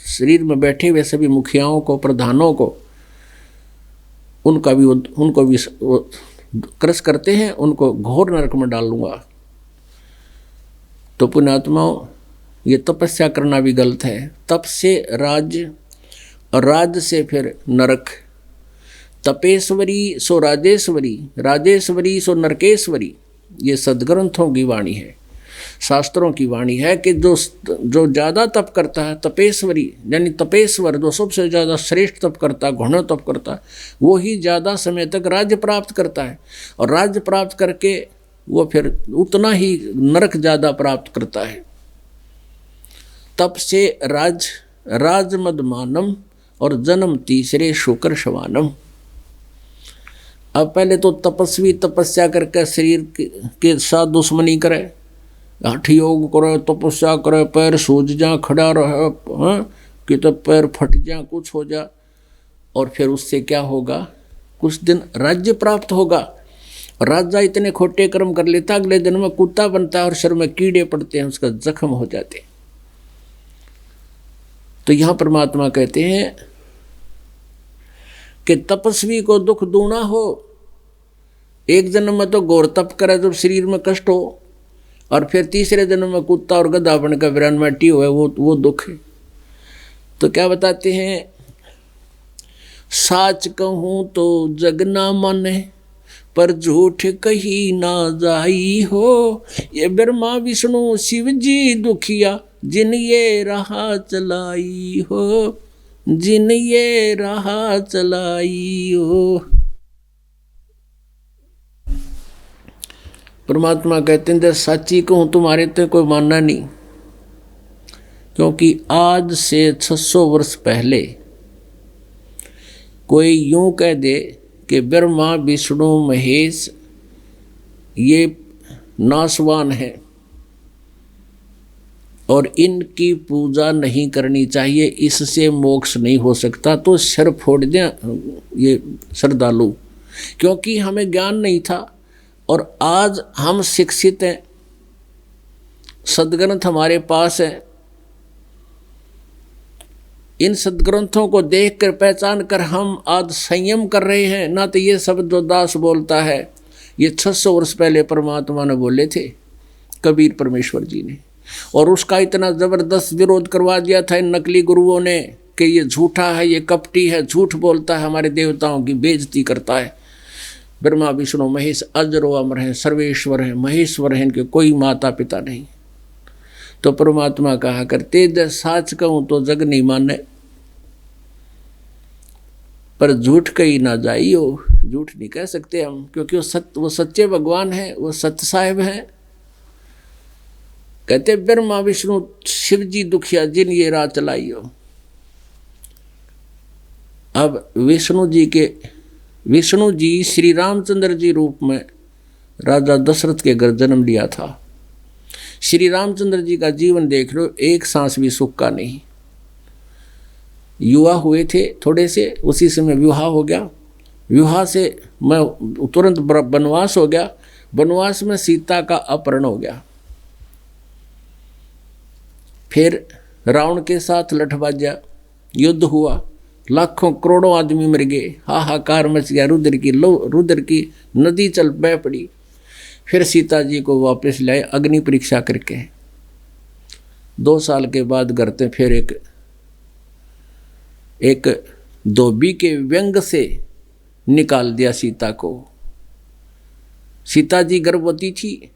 शरीर में बैठे हुए सभी मुखियाओं को, प्रधानों को, उनको भी क्रश करते हैं, उनको घोर नरक में डाल लूँगा। तो पुण्यात्माओं, ये तपस्या करना भी गलत है। तप से राज्य, और राज्य से फिर नरक। तपेश्वरी सो राजेश्वरी, राजेश्वरी सो नरकेश्वरी, ये सदग्रंथों की वाणी है, शास्त्रों की वाणी है कि जो ज़्यादा तप करता है, तपेश्वरी यानी तपेश्वर, जो सबसे ज़्यादा श्रेष्ठ तप करता है, घना तप करता है, वो ही ज़्यादा समय तक राज्य प्राप्त करता है, और राज्य प्राप्त करके वो फिर उतना ही नरक ज़्यादा प्राप्त करता है। तप से राज मदमानम, और जन्म तीसरे शुक्र शवानम। अब पहले तो तपस्वी तपस्या करके शरीर के साथ दुश्मनी करे, हठ योग करे, तपस्या करे, पैर सूज जा, खड़ा रहे, कि तो पैर फट जा, कुछ हो जा, और फिर उससे क्या होगा? कुछ दिन राज्य प्राप्त होगा, और राजा इतने खोटे कर्म कर लेता, अगले दिन में कुत्ता बनता है और सिर में कीड़े पड़ते हैं, उसका जख्म हो जाते हैं। तो यहां परमात्मा कहते हैं कि तपस्वी को दुख दूना हो, एक जन्म में तो घोर तप करे जब शरीर में कष्ट हो, और फिर तीसरे जन्म में कुत्ता और गधा बनकर वीरान माटी हुए, वो दुख है। तो क्या बताते हैं, साच कहूं तो जग ना माने, पर झूठ कही ना जाई हो। ये ब्रह्मा विष्णु शिव जी दुखिया, जिन ये राह चलाई हो, जिन ये राह चलाई हो। परमात्मा कहते हैं सच्ची कहूं तुम्हारे तो कोई मानना नहीं, क्योंकि आज से 600 वर्ष पहले कोई यूं कह दे कि ब्रह्मा विष्णु महेश ये नासवान है और इनकी पूजा नहीं करनी चाहिए, इससे मोक्ष नहीं हो सकता, तो सिर फोड़ दें ये श्रद्धालु, क्योंकि हमें ज्ञान नहीं था। और आज हम शिक्षित हैं, सदग्रंथ हमारे पास है, इन सदग्रंथों को देखकर पहचान कर हम आज संयम कर रहे हैं। ना तो ये शब्द जो दास बोलता है ये 600 वर्ष पहले परमात्मा ने बोले थे, कबीर परमेश्वर जी ने, और उसका इतना जबरदस्त विरोध करवा दिया था इन नकली गुरुओं ने कि ये झूठा है, ये कपटी है, झूठ बोलता है, हमारे देवताओं की बेइज्जती करता है। ब्रह्मा विष्णु महेश अजर व अमर हैं, सर्वेश्वर हैं, महेश्वर हैं, इनके कोई माता पिता नहीं। तो परमात्मा कहा करते जब साच कहूं तो जग नहीं माने, पर झूठ कही ना जाई हो। झूठ नहीं कह सकते हम, क्योंकि वो सच्चे भगवान है, वो सत्य साहिब है। कहते ब्रह्मा विष्णु शिव जी दुखिया, जिन ये राह चलाई हो। अब विष्णु जी श्री रामचंद्र जी रूप में राजा दशरथ के घर जन्म लिया था। श्री रामचंद्र जी का जीवन देख लो, एक सांस भी सुख का नहीं। युवा हुए थे थोड़े से, उसी समय विवाह हो गया, विवाह से मैं तुरंत वनवास हो गया, वनवास में सीता का अपहरण हो गया, फिर रावण के साथ लठबाजा युद्ध हुआ, लाखों करोड़ों आदमी मर गए, हाहाकार मच गया, रुद्र की नदी चल बह पड़ी। फिर सीता जी को वापस लाए अग्नि परीक्षा करके। 2 साल के बाद घर से फिर एक धोबी के व्यंग से निकाल दिया सीता को। सीता जी गर्भवती थी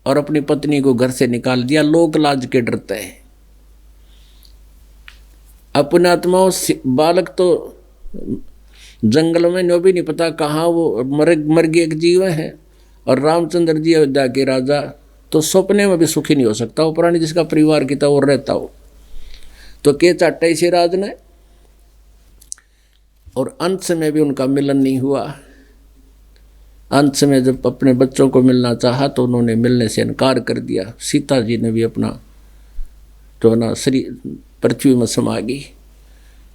और अपनी पत्नी को घर से निकाल दिया, लोक लाज के डरते हैं। अपने आत्माओं बालक तो जंगल में नो भी नहीं पता कहाँ वो मर गए एक जीव है, और रामचंद्र जी अयोध्या के राजा तो सपने में भी सुखी नहीं हो सकता, वो प्राणी जिसका परिवार की और रहता हो। तो के चाटा इसे राज ने, और अंत में भी उनका मिलन नहीं हुआ। अंत में जब अपने बच्चों को मिलना चाहा तो उन्होंने मिलने से इनकार कर दिया। सीता जी ने भी अपना तो ना शरीर पृथ्वी में समा गई,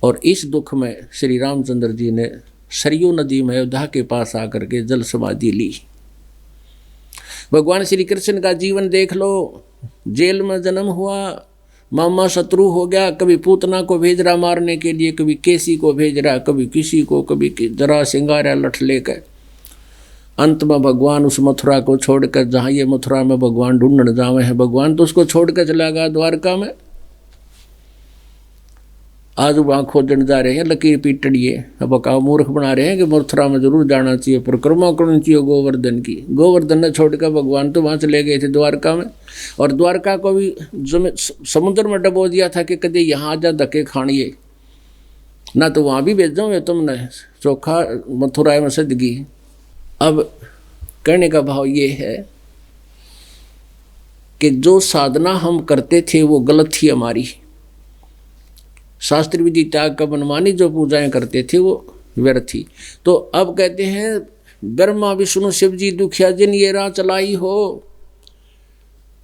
और इस दुख में श्री रामचंद्र जी ने सरयू नदी में अयोध्या के पास आकर के जल समाधि ली। भगवान श्री कृष्ण का जीवन देख लो, जेल में जन्म हुआ, मामा शत्रु हो गया, कभी पूतना को भेज रहा मारने के लिए, कभी केसी को भेज रहा, कभी किसी को, कभी जरा सिंगारा लठ लेकर। अंत में भगवान उस मथुरा को छोड़कर, जहाँ ये मथुरा में भगवान ढूंढने जावे हैं, भगवान तो उसको छोड़कर चला गया द्वारका में। आज वहाँ खोजने जा रहे हैं, लकीर पीटड़िए, अब का मूर्ख बना रहे हैं कि मथुरा में जरूर जाना चाहिए, परिक्रमा करनी चाहिए गोवर्धन की। गोवर्धन ने छोड़कर भगवान तो वहाँ चले गए थे द्वारका में, और द्वारका को भी समुद्र में डबो दिया था कि कदे यहाँ आ जा धक्के खानिए ना, तो वहाँ भी भेज जाऊँ तुमने, चोखा मथुरा में सदगी। अब कहने का भाव ये है कि जो साधना हम करते थे वो गलत थी हमारी। शास्त्र विधि त्याग का मनमानी जो पूजाएं करते थे वो व्यर्थ थी। तो अब कहते हैं ब्रह्मा विष्णु शिव जी दुखिया, जिन ये राह चलाई हो।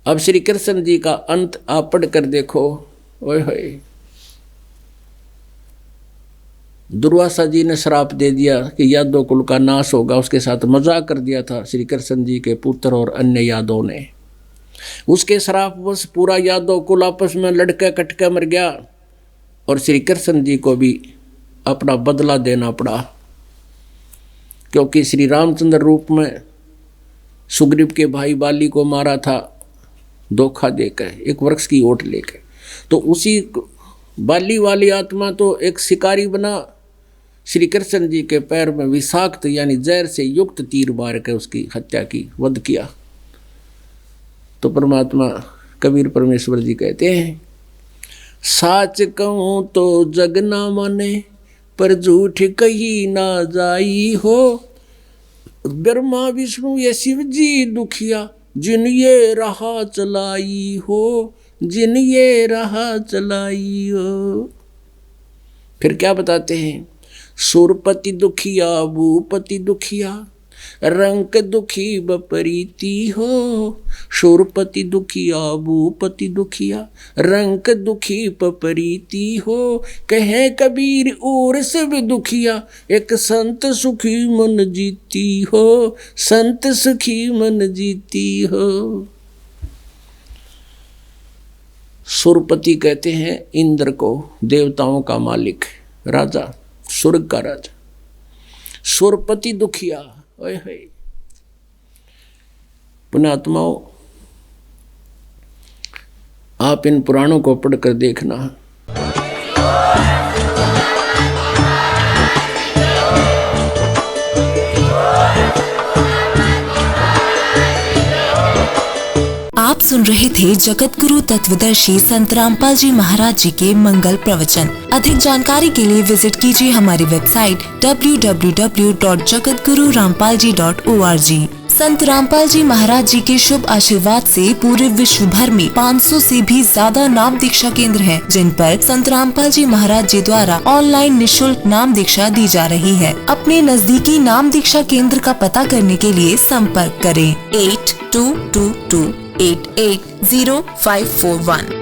अब श्री कृष्ण जी का अंत आप पढ़ कर देखो, ओए होए, दुर्वासा जी ने श्राप दे दिया कि यादव कुल का नाश होगा, उसके साथ मजाक कर दिया था श्री कृष्ण जी के पुत्र और अन्य यादव ने। उसके श्रापवश पूरा यादव कुल आपस में लड़के कटके मर गया और श्री कृष्ण जी को भी अपना बदला देना पड़ा, क्योंकि श्री रामचंद्र रूप में सुग्रीव के भाई बाली को मारा था धोखा देकर, एक वृक्ष की ओट लेकर। तो उसी बाली वाली आत्मा तो एक शिकारी बना, श्री कृष्ण जी के पैर में विषाक्त यानी जहर से युक्त तीर मार के उसकी हत्या की, वध किया। तो परमात्मा कबीर परमेश्वर जी कहते हैं, साच कहूँ तो जग ना माने, पर झूठ कही ना जाई हो। ब्रह्मा विष्णु ये शिव जी दुखिया, जिन ये राह चलाई हो, जिन ये राह चलाई हो। फिर क्या बताते हैं, सुरपति दुखिया भूपति दुखिया, रंक दुखी बपरीती हो। सुरपति दुखिया भूपति दुखिया, रंक दुखी बपरीती हो। कहे कबीर और सब दुखिया, एक संत सुखी मन जीती हो, संत सुखी मन जीती हो। सुरपति कहते हैं इंद्र को, देवताओं का मालिक, राजा, स्वर्ग का राजा। सुरपति दुखिया, ओए होए। पुण्यात्माओं, आप इन पुराणों को पढ़कर देखना, आप सुन रहे थे जगत गुरु तत्वदर्शी संत रामपाल जी महाराज जी के मंगल प्रवचन। अधिक जानकारी के लिए विजिट कीजिए हमारी वेबसाइट www.jagatgururampalji.org। संत रामपाल जी महाराज जी के शुभ आशीर्वाद से पूरे विश्व भर में 500 से भी ज्यादा नाम दीक्षा केंद्र हैं, जिन पर संत रामपाल जी महाराज जी द्वारा ऑनलाइन निशुल्क नाम दीक्षा दी जा रही है। अपने नजदीकी नाम दीक्षा केंद्र का पता करने के लिए संपर्क करें 8222880541।